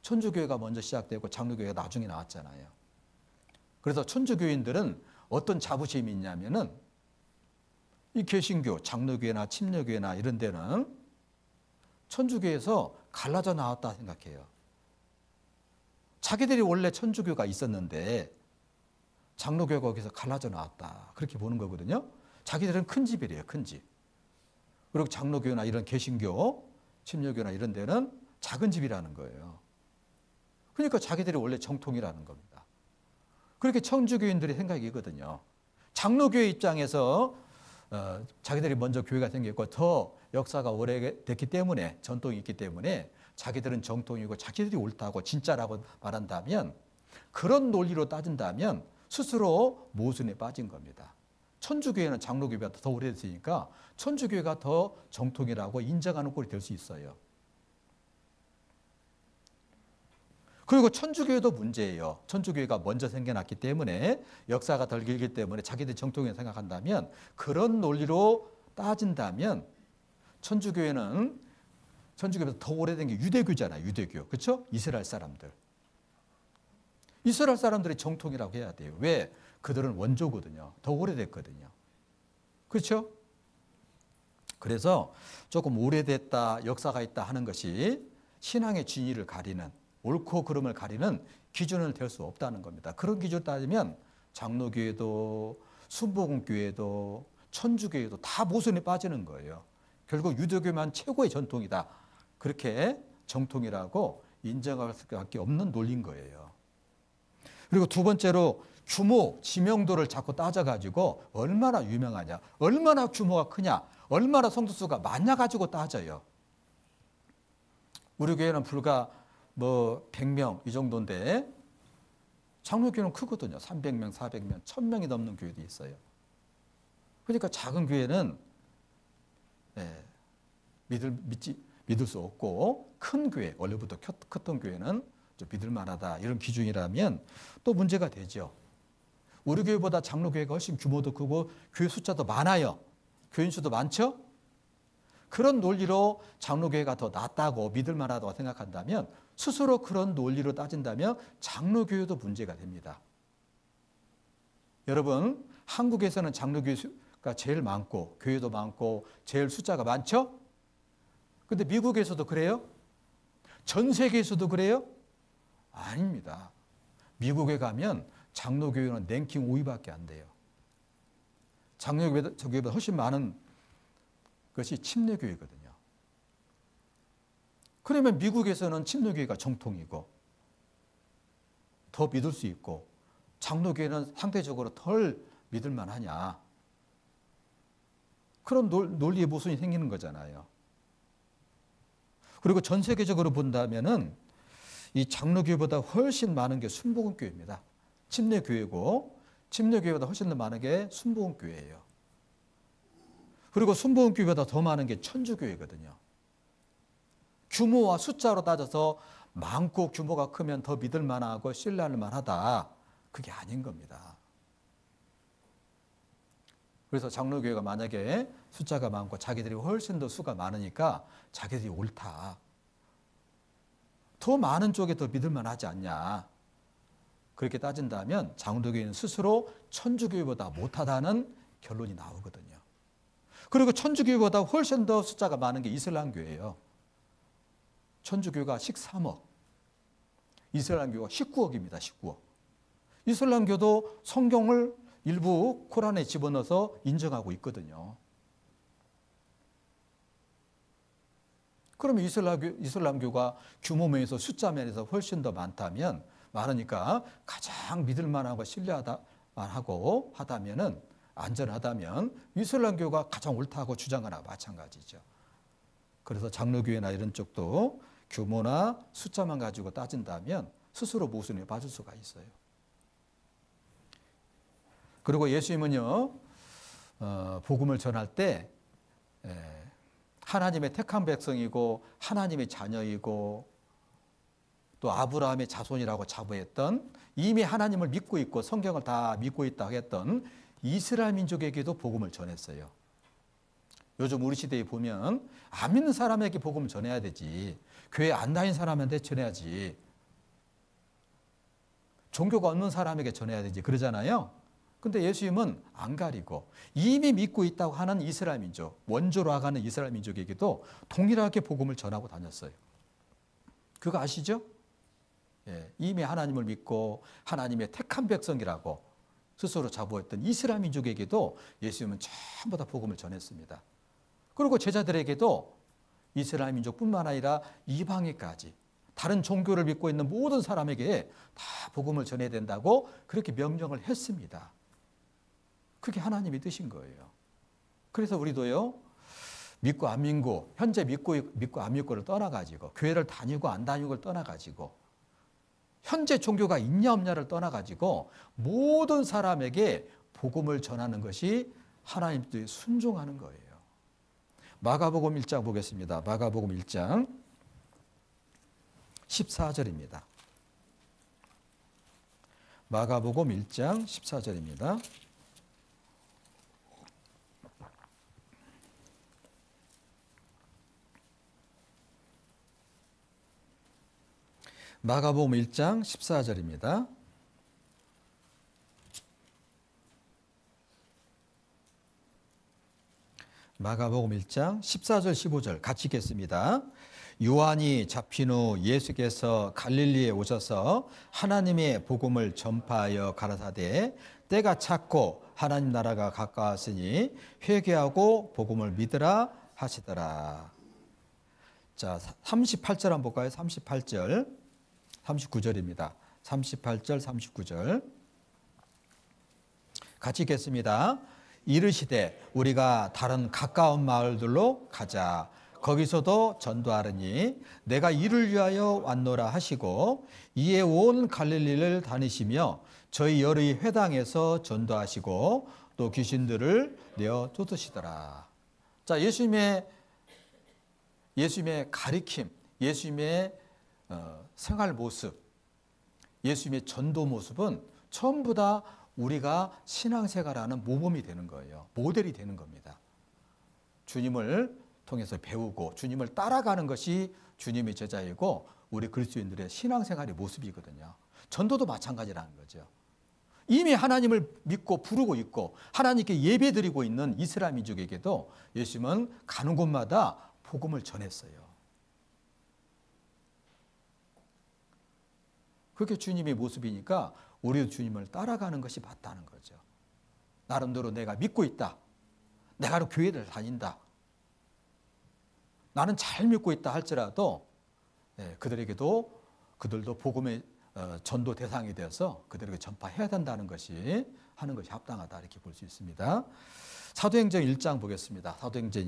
천주교회가 먼저 시작되고 장로교회가 나중에 나왔잖아요. 그래서 천주교인들은 어떤 자부심이 있냐면은 이 개신교, 장로교회나 침례교회나 이런 데는 천주교에서 갈라져 나왔다 생각해요. 자기들이 원래 천주교가 있었는데 장로교가 거기서 갈라져 나왔다 그렇게 보는 거거든요. 자기들은 큰 집이래요. 큰 집. 그리고 장로교나 이런 개신교, 침례교나 이런 데는 작은 집이라는 거예요. 그러니까 자기들이 원래 정통이라는 겁니다. 그렇게 천주교인들의 생각이거든요. 장로교회 입장에서 자기들이 먼저 교회가 생겼고 더 역사가 오래됐기 때문에 전통이 있기 때문에 자기들은 정통이고 자기들이 옳다고 진짜라고 말한다면 그런 논리로 따진다면 스스로 모순에 빠진 겁니다. 천주교회는 장로교회가 더 오래됐으니까 천주교회가 더 정통이라고 인정하는 꼴이 될 수 있어요. 그리고 천주교회도 문제예요. 천주교회가 먼저 생겨났기 때문에 역사가 덜 길기 때문에 자기들 정통이라고 생각한다면 그런 논리로 따진다면 천주교회보다 더 오래된 게 유대교잖아요. 유대교. 그렇죠? 이스라엘 사람들. 이스라엘 사람들이 정통이라고 해야 돼요. 왜? 그들은 원조거든요. 더 오래됐거든요. 그렇죠? 그래서 조금 오래됐다, 역사가 있다 하는 것이 신앙의 진위를 가리는, 옳고 그름을 가리는 기준을 될 수 없다는 겁니다. 그런 기준을 따지면 장로교회도 순복음교회도 천주교회도 다 모순에 빠지는 거예요. 결국 유대교만 최고의 전통이다. 그렇게 정통이라고 인정할 수밖에 없는 논리인 거예요. 그리고 두 번째로 규모, 지명도를 자꾸 따져가지고 얼마나 유명하냐, 얼마나 규모가 크냐, 얼마나 성도수가 많냐 가지고 따져요. 우리 교회는 불과 100명 이 정도인데 장로교회는 크거든요. 300명, 400명, 1000명이 넘는 교회도 있어요. 그러니까 작은 교회는 믿을 수 없고, 큰 교회, 원래부터 컸던 교회는 좀 믿을 만하다, 이런 기준이라면 또 문제가 되죠. 우리 교회보다 장로교회가 훨씬 규모도 크고 교회 숫자도 많아요. 교인 수도 많죠? 그런 논리로 장로교회가 더 낫다고 믿을 만하다고 생각한다면, 스스로 그런 논리로 따진다면 장로교회도 문제가 됩니다. 여러분, 한국에서는 장로교회가 제일 많고 교회도 많고 제일 숫자가 많죠? 근데 미국에서도 그래요? 전 세계에서도 그래요? 아닙니다. 미국에 가면 장로교회는 랭킹 5위밖에 안 돼요. 장로교회보다 훨씬 많은 것이 침례교회거든요. 그러면 미국에서는 침례교회가 정통이고 더 믿을 수 있고, 장로교회는 상대적으로 덜 믿을 만하냐, 그런 논리의 모순이 생기는 거잖아요. 그리고 전 세계적으로 본다면은 이 장로교회보다 훨씬 많은 게 순복음교회입니다. 침례교회고, 침례교회보다 훨씬 더 많은 게 순복음교회예요. 그리고 순복음교회보다 더 많은 게 천주교회거든요. 규모와 숫자로 따져서 많고 규모가 크면 더 믿을 만하고 신뢰할 만하다, 그게 아닌 겁니다. 그래서 장로교회가 만약에 숫자가 많고 자기들이 훨씬 더 수가 많으니까 자기들이 옳다, 더 많은 쪽에 더 믿을 만하지 않냐, 그렇게 따진다면 장로교회는 스스로 천주교회보다 못하다는 결론이 나오거든요. 그리고 천주교회보다 훨씬 더 숫자가 많은 게 이슬람교회예요. 천주교가 13억, 이슬람교가 19억입니다. 19억. 이슬람교도 성경을 일부 코란에 집어넣어서 인정하고 있거든요. 그러면 이슬람교가 규모 면에서 숫자 면에서 훨씬 더 많으니까 가장 믿을 만하고 신뢰하고 하다면은, 안전하다면 이슬람교가 가장 옳다고 주장하나 마찬가지죠. 그래서 장로교회나 이런 쪽도 규모나 숫자만 가지고 따진다면 스스로 모순에 빠질 수가 있어요. 그리고 예수님은요, 복음을 전할 때 하나님의 택한 백성이고 하나님의 자녀이고 또 아브라함의 자손이라고 자부했던, 이미 하나님을 믿고 있고 성경을 다 믿고 있다고 했던 이스라엘 민족에게도 복음을 전했어요. 요즘 우리 시대에 보면 안 믿는 사람에게 복음을 전해야 되지, 교회 안 다니는 사람한테 전해야지, 종교가 없는 사람에게 전해야 되지, 그러잖아요. 근데 예수님은 안 가리고 이미 믿고 있다고 하는 이스라엘 민족, 원조로 아가는 이스라엘 민족에게도 동일하게 복음을 전하고 다녔어요. 그거 아시죠? 이미 하나님을 믿고 하나님의 택한 백성이라고 스스로 자부했던 이스라엘 민족에게도 예수님은 전부 다 복음을 전했습니다. 그리고 제자들에게도 이스라엘 민족뿐만 아니라 이방인까지 다른 종교를 믿고 있는 모든 사람에게 다 복음을 전해야 된다고 그렇게 명령을 했습니다. 그게 하나님의 뜻인 거예요. 그래서 우리도요, 믿고 안 믿고, 현재 믿고 안 믿고를 떠나가지고, 교회를 다니고 안 다니고를 떠나가지고, 현재 종교가 있냐 없냐를 떠나가지고 모든 사람에게 복음을 전하는 것이 하나님 뜻에 순종하는 거예요. 마가복음 1장 보겠습니다. 마가복음 1장 14절입니다. 마가복음 1장 14절입니다. 마가복음 1장 14절입니다. 마가복음 1장 14절 15절 같이 읽겠습니다. 요한이 잡힌 후 예수께서 갈릴리에 오셔서 하나님의 복음을 전파하여 가라사대 때가 찼고 하나님 나라가 가까웠으니 회개하고 복음을 믿으라 하시더라. 자, 38절 한번 볼까요? 38절 39절입니다. 38절 39절 같이 읽겠습니다. 이르시되 우리가 다른 가까운 마을들로 가자. 거기서도 전도하르니 내가 이를 위하여 왔노라 하시고 이에 온 갈릴리를 다니시며 저희 여러 회당에서 전도하시고 또 귀신들을 내어 쫓으시더라. 자, 예수님의 가리킴, 예수님의 생활 모습, 예수님의 전도 모습은 전부 다 우리가 신앙생활하는 모범이 되는 거예요. 모델이 되는 겁니다. 주님을 통해서 배우고 주님을 따라가는 것이 주님의 제자이고 우리 그리스도인들의 신앙생활의 모습이거든요. 전도도 마찬가지라는 거죠. 이미 하나님을 믿고 부르고 있고 하나님께 예배드리고 있는 이스라엘 민족에게도 예수님은 가는 곳마다 복음을 전했어요. 그렇게 주님의 모습이니까 우리도 주님을 따라가는 것이 맞다는 거죠. 나름대로 내가 믿고 있다. 내가 교회를 다닌다. 나는 잘 믿고 있다 할지라도 그들도 복음의 전도 대상이 되어서 그들에게 전파해야 된다는 것이 하는 것이 합당하다 이렇게 볼 수 있습니다. 사도행전 1장 보겠습니다. 사도행전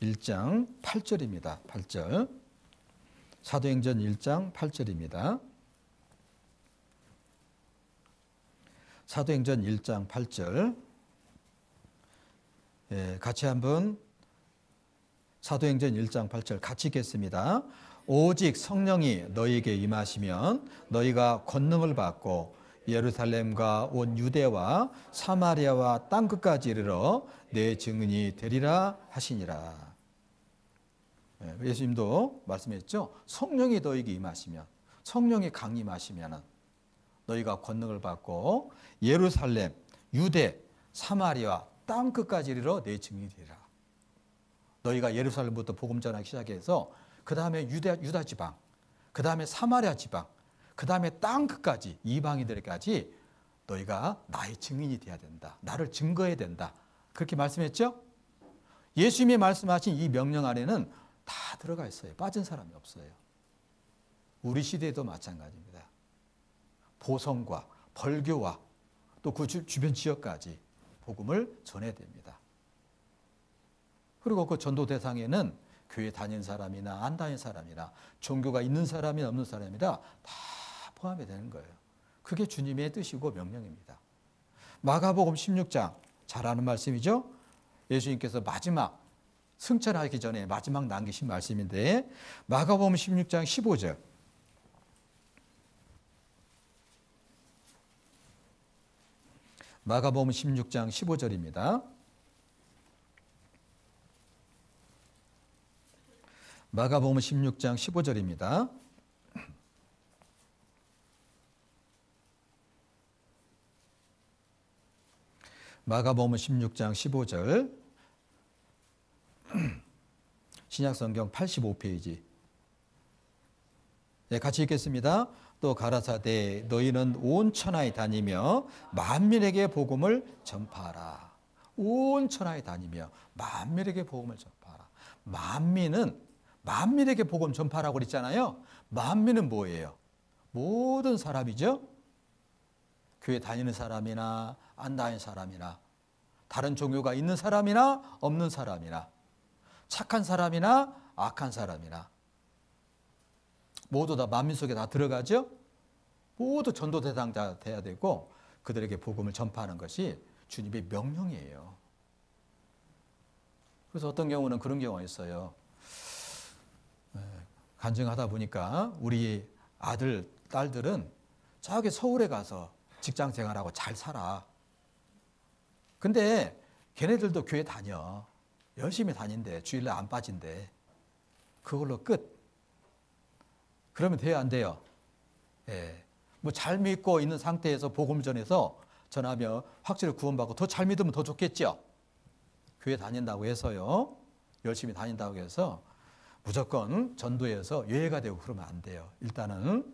1장 8절입니다. 8절. 사도행전 1장 8절입니다. 사도행전 1장 8절. 같이 한번 사도행전 1장 8절 같이 읽겠습니다. 오직 성령이 너희에게 임하시면 너희가 권능을 받고 예루살렘과 온 유대와 사마리아와 땅끝까지 이르러 내 증인이 되리라 하시니라. 예수님도 말씀했죠. 성령이 너희에게 임하시면, 성령이 강림하시면 너희가 권능을 받고 예루살렘, 유대, 사마리아, 땅끝까지 이르러 내 증인이 되리라. 너희가 예루살렘부터 복음 전하기 시작해서 그 다음에 유다 지방, 그 다음에 사마리아 지방, 그 다음에 땅끝까지 이방인들에게까지 너희가 나의 증인이 되어야 된다. 나를 증거해야 된다. 그렇게 말씀했죠? 예수님이 말씀하신 이 명령 안에는 다 들어가 있어요. 빠진 사람이 없어요. 우리 시대에도 마찬가지입니다. 보성과 벌교와 또 그 주변 지역까지 복음을 전해야 됩니다. 그리고 그 전도 대상에는 교회 다닌 사람이나 안 다닌 사람이나 종교가 있는 사람이나 없는 사람이나 다 포함이 되는 거예요. 그게 주님의 뜻이고 명령입니다. 마가복음 16장 잘 아는 말씀이죠. 예수님께서 마지막 승천하기 전에 마지막 남기신 말씀인데 마가복음 16장 15절. 마가복음 16장 15절입니다. 마가복음 16장 15절입니다. 마가복음 16장 15절. 신약성경 85페이지. 네, 같이 읽겠습니다. 또 가라사대 너희는 온 천하에 다니며 만민에게 복음을 전파하라. 온 천하에 다니며 만민에게 복음을 전파하라. 만민에게 복음 전파하라고 그랬잖아요. 만민은 뭐예요? 모든 사람이죠. 교회 다니는 사람이나 안 다니는 사람이나 다른 종교가 있는 사람이나 없는 사람이나 착한 사람이나 악한 사람이나 모두 다 만민 속에 다 들어가죠. 모두 전도 대상자 돼야 되고 그들에게 복음을 전파하는 것이 주님의 명령이에요. 그래서 어떤 경우는 그런 경우가 있어요. 간증하다 보니까 우리 아들, 딸들은 저기 서울에 가서 직장 생활하고 잘 살아. 근데 걔네들도 교회 다녀. 열심히 다닌대. 주일날 안 빠진대. 그걸로 끝. 그러면 돼요, 안 돼요? 예. 뭐 잘 믿고 있는 상태에서 복음 전해서 전하며 확실히 구원받고 더 잘 믿으면 더 좋겠죠? 교회 다닌다고 해서요. 열심히 다닌다고 해서 무조건 전도해서 예외가 되고 그러면 안 돼요. 일단은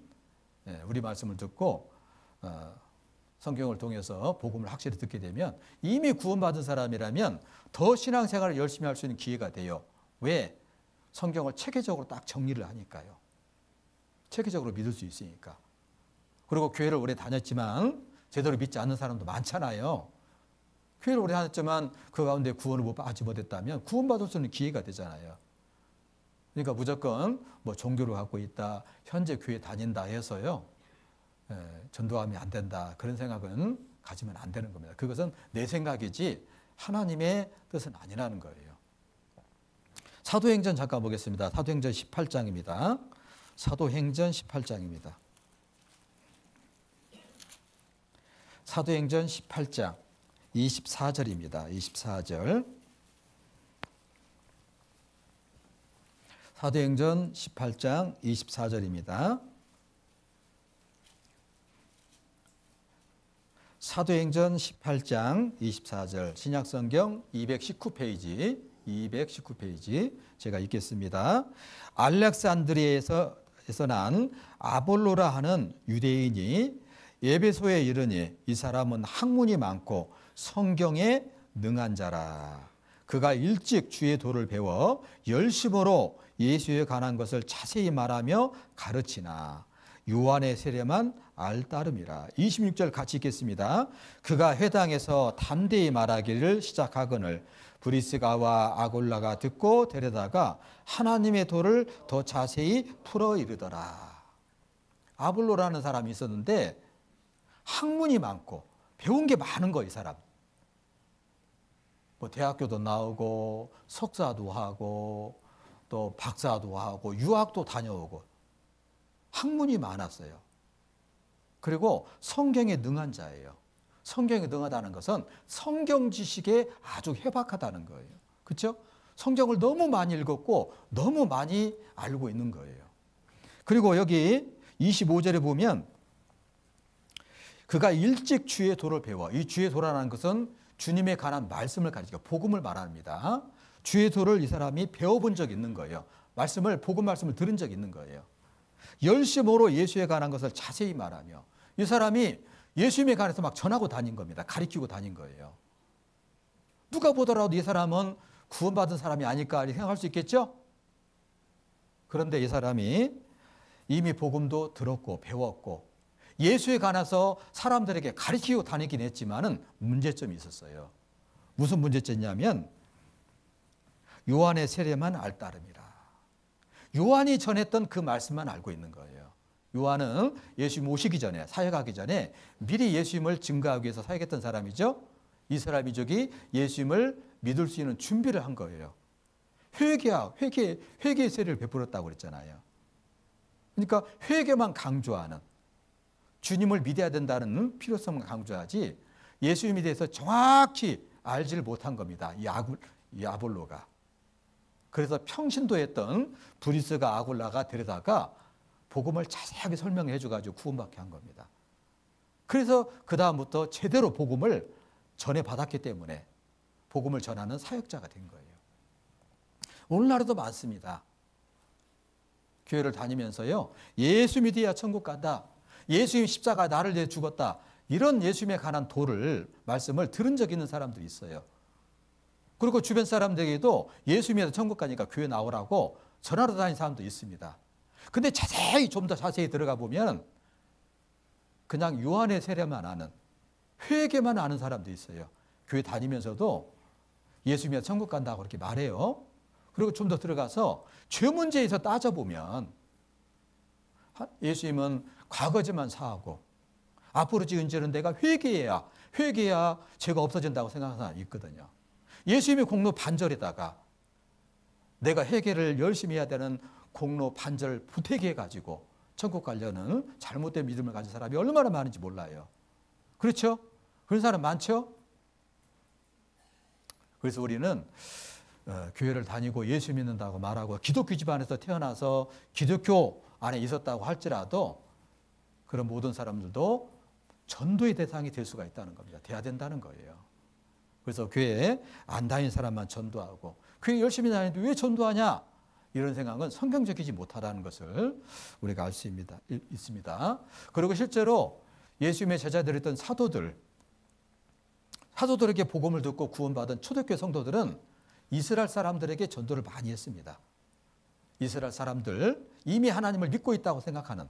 우리 말씀을 듣고 성경을 통해서 복음을 확실히 듣게 되면 이미 구원받은 사람이라면 더 신앙생활을 열심히 할 수 있는 기회가 돼요. 왜? 성경을 체계적으로 딱 정리를 하니까요. 체계적으로 믿을 수 있으니까. 그리고 교회를 오래 다녔지만 제대로 믿지 않는 사람도 많잖아요. 교회를 오래 다녔지만 그 가운데 구원을 받지 못했다면 구원받을 수 있는 기회가 되잖아요. 그러니까 무조건 뭐 종교를 갖고 있다, 현재 교회 다닌다 해서요, 전도하면 안 된다, 그런 생각은 가지면 안 되는 겁니다. 그것은 내 생각이지 하나님의 뜻은 아니라는 거예요. 사도행전 잠깐 보겠습니다. 사도행전 18장입니다. 사도행전 18장입니다. 사도행전 18장 24절입니다. 24절. 사도행전 18장 24절입니다. 사도행전 18장 24절 신약성경 219페이지 219페이지 제가 읽겠습니다. 알렉산드리아에서 난 아볼로라 하는 유대인이 에베소에 이르니 이 사람은 학문이 많고 성경에 능한 자라. 그가 일찍 주의 도를 배워 열심으로 예수에 관한 것을 자세히 말하며 가르치나 요한의 세례만 알따름이라. 26절 같이 읽겠습니다. 그가 회당에서 담대히 말하기를 시작하거늘 브리스가와 아골라가 듣고 데려다가 하나님의 도를 더 자세히 풀어 이르더라. 아볼로라는 사람이 있었는데 학문이 많고 배운 게 많은 거, 이 사람. 뭐 대학교도 나오고 석사도 하고 또 박사도 하고 유학도 다녀오고 학문이 많았어요. 그리고 성경에 능한 자예요. 성경에 능하다는 것은 성경 지식에 아주 해박하다는 거예요. 그렇죠? 성경을 너무 많이 읽었고 너무 많이 알고 있는 거예요. 그리고 여기 25절에 보면 그가 일찍 주의 도를 배워. 이 주의 도라는 것은 주님에 관한 말씀을 가리켜 복음을 말합니다. 주의 도를 이 사람이 배워본 적이 있는 거예요. 복음 말씀을 들은 적이 있는 거예요. 열심으로 예수에 관한 것을 자세히 말하며 이 사람이 예수님에 관해서 막 전하고 다닌 겁니다. 가르치고 다닌 거예요. 누가 보더라도 이 사람은 구원받은 사람이 아닐까 생각할 수 있겠죠? 그런데 이 사람이 이미 복음도 들었고 배웠고 예수에 관해서 사람들에게 가르치고 다니긴 했지만은 문제점이 있었어요. 무슨 문제점이냐면 요한의 세례만 알따름이라. 요한이 전했던 그 말씀만 알고 있는 거예요. 요한은 예수님 오시기 전에, 사역하기 전에 미리 예수님을 증거하기 위해서 사역했던 사람이죠. 이 사람이 예수님을 믿을 수 있는 준비를 한 거예요. 회개의 세례를 베풀었다고 그랬잖아요. 그러니까 회개만 강조하는, 주님을 믿어야 된다는 필요성을 강조하지 예수님에 대해서 정확히 알지를 못한 겁니다. 이 아볼로가. 그래서 평신도했던 브리스가 아골라가 데려다가 복음을 자세하게 설명해 줘가지고 구원받게 한 겁니다. 그래서 그 다음부터 제대로 복음을 전해받았기 때문에 복음을 전하는 사역자가 된 거예요. 오늘날에도 많습니다. 교회를 다니면서요, 예수 믿어야 천국 간다, 예수님 십자가 나를 위해 죽었다, 이런 예수님에 관한 말씀을 들은 적 있는 사람들이 있어요. 그리고 주변 사람들에게도 예수 믿어 천국 가니까 교회 나오라고 전하러 다니는 사람도 있습니다. 근데 좀 더 자세히 들어가 보면 그냥 요한의 세례만 아는, 회개만 아는 사람도 있어요. 교회 다니면서도 예수 믿어 천국 간다고 그렇게 말해요. 그리고 좀 더 들어가서 죄 문제에서 따져보면 예수님은 과거죄만 사하고 앞으로 지은 죄는 내가 회개해야 죄가 없어진다고 생각하는 사람이 있거든요. 예수님의 공로 반절에다가 내가 회개를 열심히 해야 되는 공로 반절 부태기해가지고 천국 가려는 잘못된 믿음을 가진 사람이 얼마나 많은지 몰라요. 그렇죠? 그런 사람 많죠? 그래서 우리는 교회를 다니고 예수 믿는다고 말하고 기독교 집안에서 태어나서 기독교 안에 있었다고 할지라도 그런 모든 사람들도 전도의 대상이 될 수가 있다는 겁니다. 돼야 된다는 거예요. 그래서 교회에 안 다니는 사람만 전도하고 교회 열심히 다니는데 왜 전도하냐? 이런 생각은 성경적이지 못하다는 것을 우리가 알 수 있습니다. 그리고 실제로 예수님의 제자들이었던 사도들에게 복음을 듣고 구원받은 초대교회 성도들은 이스라엘 사람들에게 전도를 많이 했습니다. 이스라엘 사람들, 이미 하나님을 믿고 있다고 생각하는,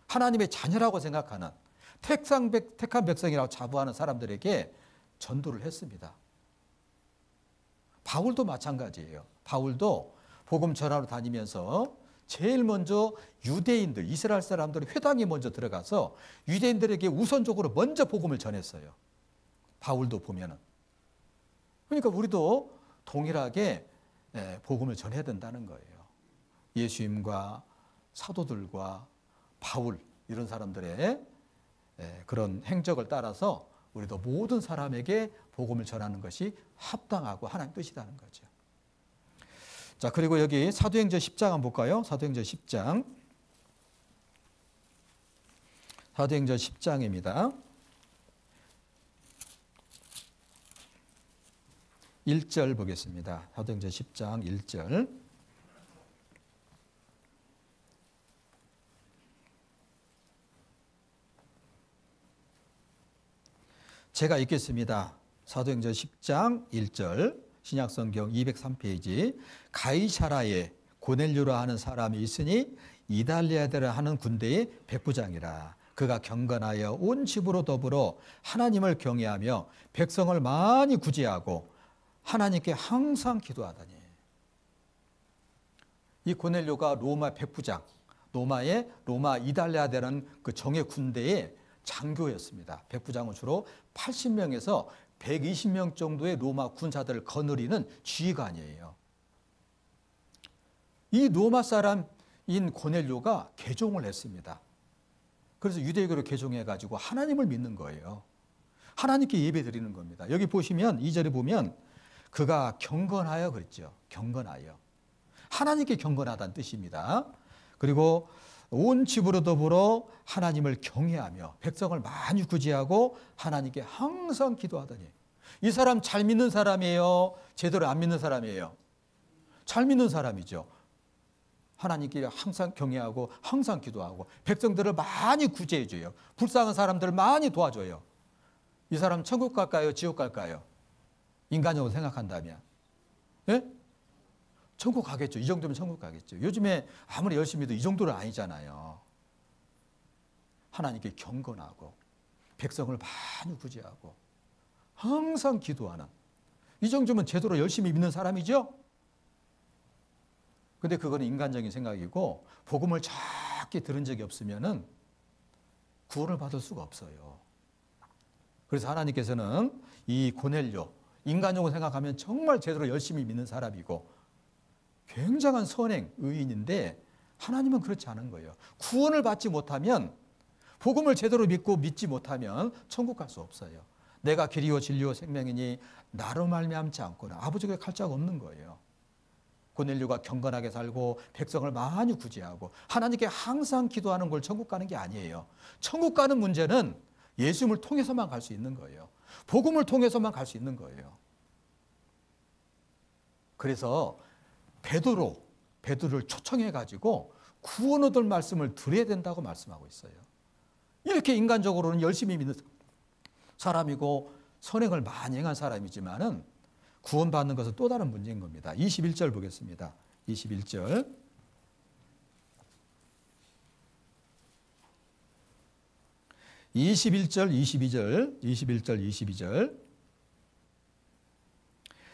하나님의 자녀라고 생각하는 택한 백성이라고 자부하는 사람들에게 전도를 했습니다. 바울도 마찬가지예요. 바울도 복음 전하러 다니면서 제일 먼저 유대인들, 이스라엘 사람들의 회당에 먼저 들어가서 유대인들에게 우선적으로 먼저 복음을 전했어요. 바울도 보면은. 그러니까 우리도 동일하게 복음을 전해야 된다는 거예요. 예수님과 사도들과 바울 이런 사람들의 그런 행적을 따라서 우리도 모든 사람에게 복음을 전하는 것이 합당하고 하나님 뜻이라는 거죠. 자, 그리고 여기 사도행전 10장 한번 볼까요? 사도행전 10장. 사도행전 10장입니다. 1절 보겠습니다. 사도행전 10장 1절. 제가 읽겠습니다. 사도행전 10장 1절, 신약성경 203페이지. 가이사라에 고넬료라 하는 사람이 있으니 이달리아대라 하는 군대의 백부장이라. 그가 경건하여 온 집으로 더불어 하나님을 경외하며 백성을 많이 구제하고 하나님께 항상 기도하다니. 이 고넬료가 로마 백부장, 로마 이달리아대라는 그 정예 군대의 장교였습니다. 백부장은 주로 80명에서 120명 정도의 로마 군사들을 거느리는 지휘관이에요. 이 로마 사람인 고넬료가 개종을 했습니다. 그래서 유대교로 개종해가지고 하나님을 믿는 거예요. 하나님께 예배 드리는 겁니다. 여기 보시면 2절에 보면 그가 경건하여 그랬죠. 경건하여. 하나님께 경건하다는 뜻입니다. 그리고 온 집으로 더불어 하나님을 경외하며 백성을 많이 구제하고 하나님께 항상 기도하더니. 이 사람 잘 믿는 사람이에요? 제대로 안 믿는 사람이에요? 잘 믿는 사람이죠. 하나님께 항상 경외하고 항상 기도하고 백성들을 많이 구제해줘요. 불쌍한 사람들을 많이 도와줘요. 이 사람 천국 갈까요? 지옥 갈까요? 인간적으로 생각한다면. 예? 천국 가겠죠. 이 정도면 천국 가겠죠. 요즘에 아무리 열심히 해도 이 정도는 아니잖아요. 하나님께 경건하고 백성을 많이 구제하고 항상 기도하는, 이 정도면 제대로 열심히 믿는 사람이죠. 근데 그거는 인간적인 생각이고 복음을 작게 들은 적이 없으면은 구원을 받을 수가 없어요. 그래서 하나님께서는 이 고넬료, 인간적으로 생각하면 정말 제대로 열심히 믿는 사람이고 굉장한 선행, 의인인데 하나님은 그렇지 않은 거예요. 구원을 받지 못하면, 복음을 제대로 믿지 못하면 천국 갈 수 없어요. 내가 길이요 진리요 생명이니 나로 말미암지 않고는 아버지께 갈 자가 없는 거예요. 고넬료가 경건하게 살고 백성을 많이 구제하고 하나님께 항상 기도하는 걸 천국 가는 게 아니에요. 천국 가는 문제는 예수님을 통해서만 갈 수 있는 거예요. 복음을 통해서만 갈 수 있는 거예요. 그래서 베드로를 초청해가지고 구원 얻을 말씀을 드려야 된다고 말씀하고 있어요. 이렇게 인간적으로는 열심히 믿는 사람이고 선행을 많이 행한 사람이지만은 구원받는 것은 또 다른 문제인 겁니다. 21절 보겠습니다. 21절.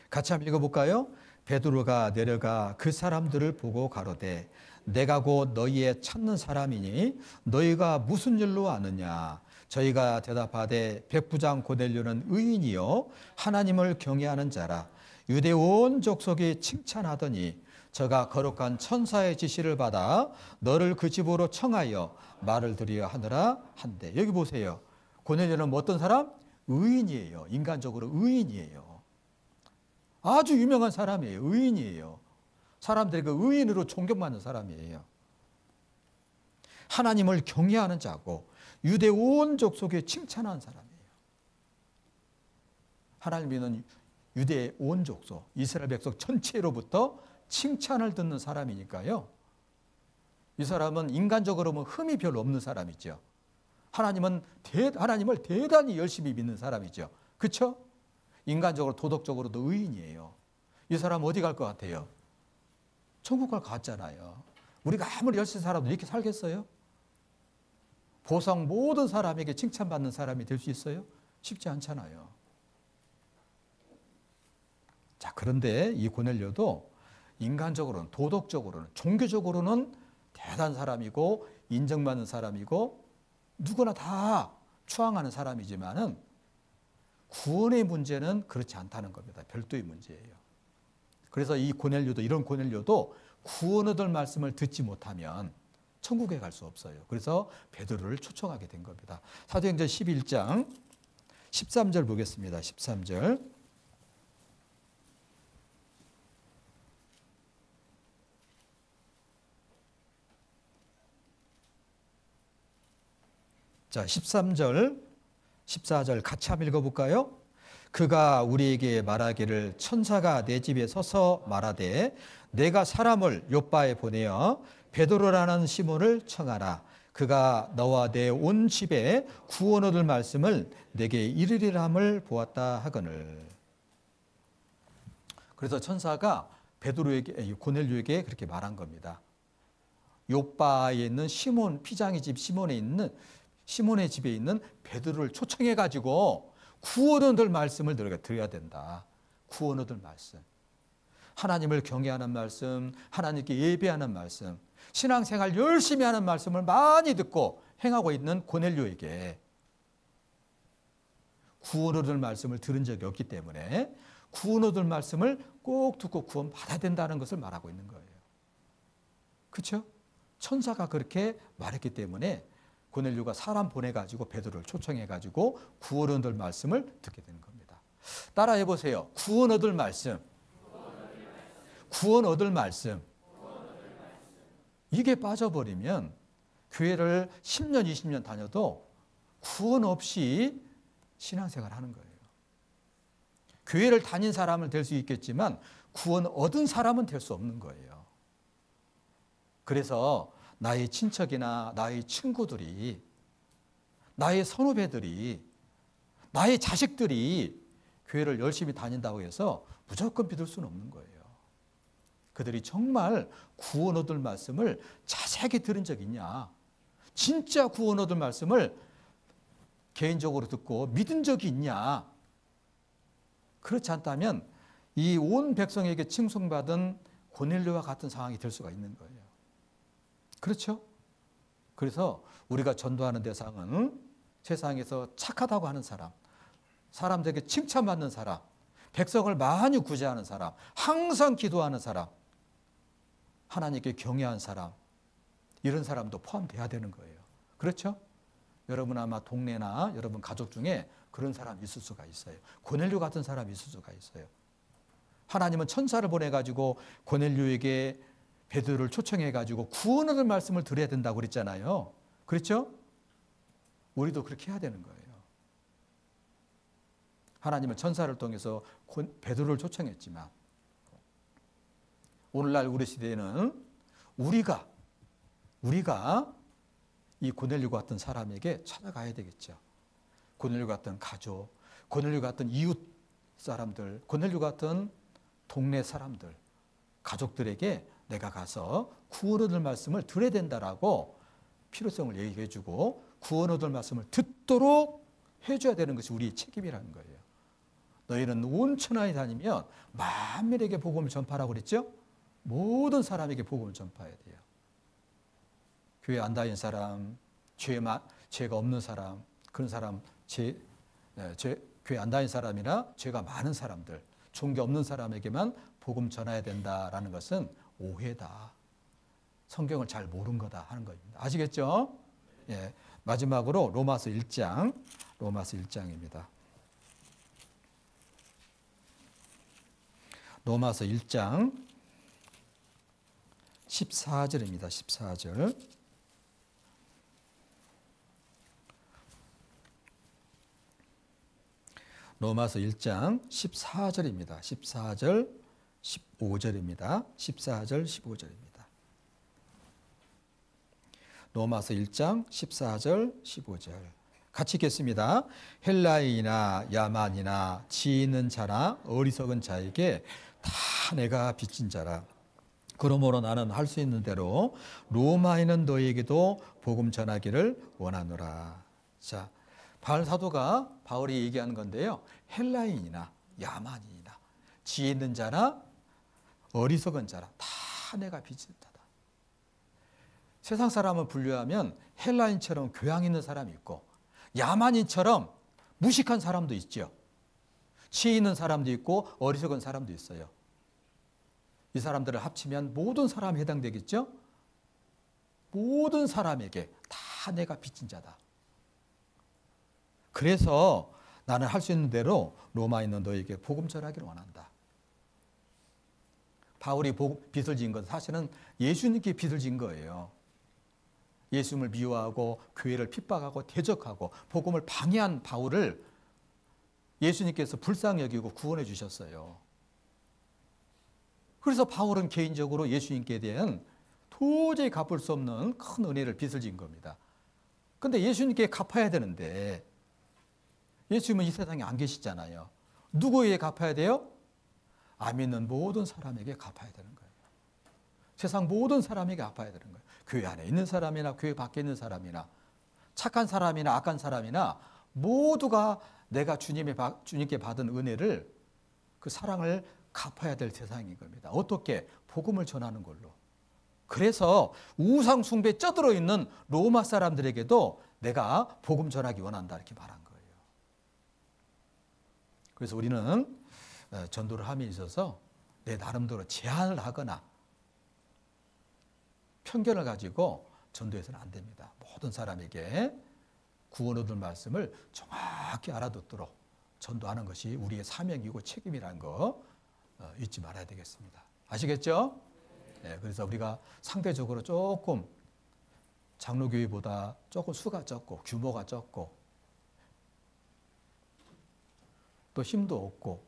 같이 한번 읽어볼까요? 베드로가 내려가 그 사람들을 보고 가로되 내가 곧 너희의 찾는 사람이니 너희가 무슨 일로 아느냐? 저희가 대답하되 백부장 고넬료는 의인이요 하나님을 경외하는 자라. 유대 온 족속이 칭찬하더니 저가 거룩한 천사의 지시를 받아 너를 그 집으로 청하여 말을 드리려 하느라 한대. 여기 보세요. 고넬료는 뭐 어떤 사람? 의인이에요. 인간적으로 의인이에요. 아주 유명한 사람이에요. 의인이에요. 사람들이 그 의인으로 존경받는 사람이에요. 하나님을 경외하는 자고 유대 온 족속에 칭찬하는 사람이에요. 하나님은 유대 온 족속, 이스라엘 백성 전체로부터 칭찬을 듣는 사람이니까요. 이 사람은 인간적으로 보면 흠이 별로 없는 사람이죠. 하나님을 대단히 열심히 믿는 사람이죠. 그렇죠? 인간적으로 도덕적으로도 의인이에요. 이 사람 어디 갈 것 같아요? 천국 갈 갔잖아요. 우리가 아무리 열심히 살아도 이렇게 살겠어요? 보상 모든 사람에게 칭찬받는 사람이 될 수 있어요? 쉽지 않잖아요. 자, 그런데 이 고넬료도 인간적으로는, 도덕적으로는, 종교적으로는 대단한 사람이고 인정받는 사람이고 누구나 다 추앙하는 사람이지만은 구원의 문제는 그렇지 않다는 겁니다. 별도의 문제예요. 그래서 이 고넬료도, 이런 고넬료도 구원 얻을 말씀을 듣지 못하면 천국에 갈 수 없어요. 그래서 베드로를 초청하게 된 겁니다. 사도행전 11장 13절 보겠습니다. 13절. 자, 13절, 14절 같이 한번 읽어볼까요? 그가 우리에게 말하기를 천사가 내 집에 서서 말하되 내가 사람을 요바에 보내어 베드로라는 시몬을 청하라. 그가 너와 내 온 집에 구원 얻을 말씀을 내게 이르리라 함을 보았다 하거늘. 그래서 천사가 베드로에게, 고넬료에게 그렇게 말한 겁니다. 요바에 있는 시몬, 피장이 집 시몬의 집에 있는 베드로를 초청해 가지고 구원 얻을 말씀을 너희가 드려야 된다. 구원 얻을 말씀. 하나님을 경외하는 말씀, 하나님께 예배하는 말씀, 신앙생활 열심히 하는 말씀을 많이 듣고 행하고 있는 고넬료에게 구원 얻을 말씀을 들은 적이 없기 때문에 구원 얻을 말씀을 꼭 듣고 구원 받아야 된다는 것을 말하고 있는 거예요. 그렇죠? 천사가 그렇게 말했기 때문에 고넬료가 사람 보내가지고 베드로를 초청해가지고 구원 얻을 말씀을 듣게 되는 겁니다. 따라해 보세요. 구원 얻을 말씀. 구원 얻을 말씀. 이게 빠져버리면 교회를 10년, 20년 다녀도 구원 없이 신앙생활 하는 거예요. 교회를 다닌 사람은 될 수 있겠지만 구원 얻은 사람은 될 수 없는 거예요. 그래서 나의 친척이나 나의 친구들이, 나의 선후배들이, 나의 자식들이 교회를 열심히 다닌다고 해서 무조건 믿을 수는 없는 거예요. 그들이 정말 구원 얻을 말씀을 자세하게 들은 적이 있냐? 진짜 구원 얻을 말씀을 개인적으로 듣고 믿은 적이 있냐? 그렇지 않다면 이 온 백성에게 칭송받은 고넬료와 같은 상황이 될 수가 있는 거예요. 그렇죠? 그래서 우리가 전도하는 대상은 세상에서 착하다고 하는 사람, 사람들에게 칭찬받는 사람, 백성을 많이 구제하는 사람, 항상 기도하는 사람, 하나님께 경외한 사람, 이런 사람도 포함돼야 되는 거예요. 그렇죠? 여러분 아마 동네나 여러분 가족 중에 그런 사람이 있을 수가 있어요. 고넬료 같은 사람이 있을 수가 있어요. 하나님은 천사를 보내가지고 고넬료에게 베드로를 초청해가지고 구원 얻을 말씀을 드려야 된다고 그랬잖아요. 그렇죠? 우리도 그렇게 해야 되는 거예요. 하나님은 천사를 통해서 베드로를 초청했지만 오늘날 우리 시대에는 우리가 이 고넬료 같은 사람에게 찾아가야 되겠죠. 고넬료 같은 가족, 고넬료 같은 이웃 사람들, 고넬료 같은 동네 사람들, 가족들에게 내가 가서 구원 얻을 말씀을 들어야 된다라고 필요성을 얘기해 주고 구원 얻을 말씀을 듣도록 해줘야 되는 것이 우리의 책임이라는 거예요. 너희는 온 천하에 다니면 만민에게 복음을 전파하라고 그랬죠? 모든 사람에게 복음을 전파해야 돼요. 교회 안 다닌 사람, 죄가 없는 사람, 그런 사람, 교회 안 다닌 사람이나 죄가 많은 사람들, 종교 없는 사람에게만 복음 전해야 된다라는 것은 오해다. 성경을 잘 모르는 거다 하는 겁니다. 아시겠죠? 예. 마지막으로 로마서 1장입니다. 로마서 1장 14절입니다. 14절. 로마서 1장 14절입니다. 14절, 15절입니다. 14절, 15절입니다. 로마서 1장 14절, 15절. 같이 읽겠습니다. 헬라인이나 야만이나 지혜 있는 자나 어리석은 자에게 다 내가 빚진 자라. 그러므로 나는 할 수 있는 대로 로마에 있는 너희에게도 복음 전하기를 원하노라. 자, 바울 사도가 바울이 얘기하는 건데요. 헬라인이나 야만인이나 지혜 있는 자나 어리석은 자라 다 내가 빚진 자다. 세상 사람을 분류하면 헬라인처럼 교양 있는 사람이 있고 야만인처럼 무식한 사람도 있죠. 지혜 있는 사람도 있고 어리석은 사람도 있어요. 이 사람들을 합치면 모든 사람에 해당되겠죠? 모든 사람에게 다 내가 빚진 자다. 그래서 나는 할 수 있는 대로 로마에 있는 너에게 복음 전하기를 원한다. 바울이 빚을 진 건 사실은 예수님께 빚을 진 거예요. 예수님을 미워하고 교회를 핍박하고 대적하고 복음을 방해한 바울을 예수님께서 불쌍히 여기고 구원해 주셨어요. 그래서 바울은 개인적으로 예수님께 대한 도저히 갚을 수 없는 큰 은혜를 빚을 진 겁니다. 그런데 예수님께 갚아야 되는데 예수님은 이 세상에 안 계시잖아요. 누구에게 갚아야 돼요? 안 믿는 모든 사람에게 갚아야 되는 거예요. 세상 모든 사람에게 갚아야 되는 거예요. 교회 안에 있는 사람이나 교회 밖에 있는 사람이나 착한 사람이나 악한 사람이나 모두가 내가 주님께 받은 은혜를 그 사랑을 갚아야 될 세상인 겁니다. 어떻게? 복음을 전하는 걸로. 그래서 우상 숭배에 쩌들어 있는 로마 사람들에게도 내가 복음 전하기 원한다 이렇게 말한 거예요. 그래서 우리는 전도를 함에 있어서 내 나름대로 제한을 하거나 편견을 가지고 전도해서는 안 됩니다. 모든 사람에게 구원 얻을 말씀을 정확히 알아듣도록 전도하는 것이 우리의 사명이고 책임이라는 거 잊지 말아야 되겠습니다. 아시겠죠? 네, 그래서 우리가 상대적으로 조금 장로교회보다 조금 수가 적고 규모가 적고 또 힘도 없고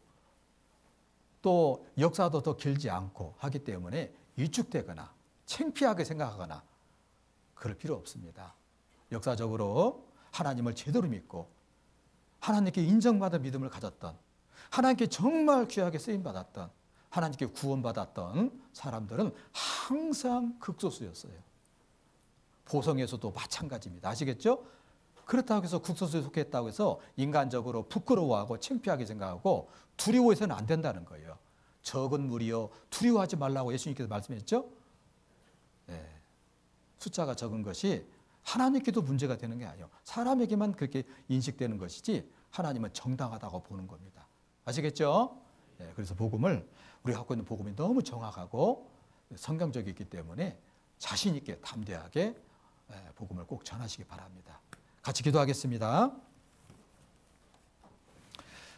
또 역사도 더 길지 않고 하기 때문에 위축되거나 창피하게 생각하거나 그럴 필요 없습니다. 역사적으로 하나님을 제대로 믿고 하나님께 인정받은 믿음을 가졌던 하나님께 정말 귀하게 쓰임받았던 하나님께 구원받았던 사람들은 항상 극소수였어요. 보성에서도 마찬가지입니다. 아시겠죠? 그렇다고 해서 극소수에 속했다고 해서 인간적으로 부끄러워하고 창피하게 생각하고 두려워해서는 안 된다는 거예요. 적은 무리여 두려워하지 말라고 예수님께서 말씀했죠? 네. 숫자가 적은 것이 하나님께도 문제가 되는 게 아니에요. 사람에게만 그렇게 인식되는 것이지 하나님은 정당하다고 보는 겁니다. 아시겠죠? 네. 그래서 복음을 우리가 갖고 있는 복음이 너무 정확하고 성경적이기 때문에 자신 있게 담대하게 복음을 꼭 전하시기 바랍니다. 같이 기도하겠습니다.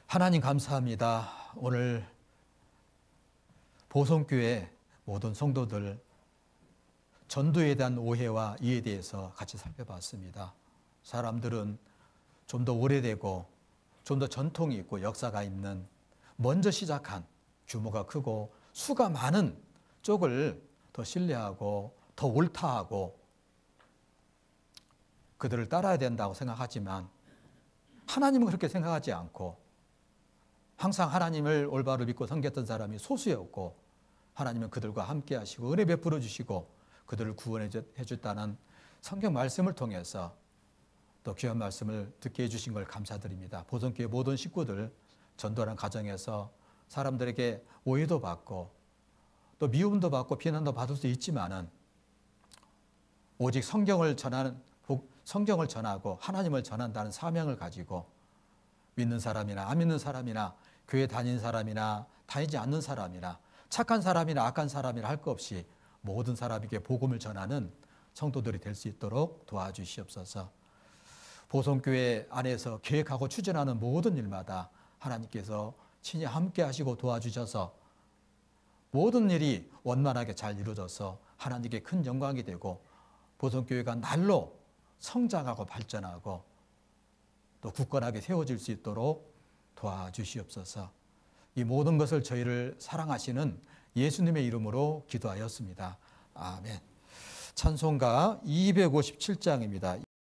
하나님 감사합니다. 오늘 보성교회 모든 성도들 전도에 대한 오해와 이해에 대해서 같이 살펴봤습니다. 사람들은 좀 더 오래되고 좀 더 전통이 있고 역사가 있는 먼저 시작한 규모가 크고 수가 많은 쪽을 더 신뢰하고 더 옳다하고 그들을 따라야 된다고 생각하지만 하나님은 그렇게 생각하지 않고 항상 하나님을 올바로 믿고 섬겼던 사람이 소수였고 하나님은 그들과 함께 하시고 은혜 베풀어 주시고 그들을 구원해 줬다는 성경 말씀을 통해서 또 귀한 말씀을 듣게 해주신 걸 감사드립니다. 보성교회 모든 식구들 전도하는 과정에서 사람들에게 오해도 받고 또 미움도 받고 비난도 받을 수 있지만은 오직 성경을 전하고 하나님을 전한다는 사명을 가지고 믿는 사람이나 안 믿는 사람이나 교회 다니는 사람이나 다니지 않는 사람이나 착한 사람이나 악한 사람이나 할 것 없이 모든 사람에게 복음을 전하는 성도들이 될 수 있도록 도와주시옵소서. 보성교회 안에서 계획하고 추진하는 모든 일마다 하나님께서 친히 함께 하시고 도와주셔서 모든 일이 원만하게 잘 이루어져서 하나님께 큰 영광이 되고 보성교회가 날로 성장하고 발전하고 또 굳건하게 세워질 수 있도록 도와주시옵소서. 이 모든 것을 저희를 사랑하시는 예수님의 이름으로 기도하였습니다. 아멘. 찬송가 257장입니다.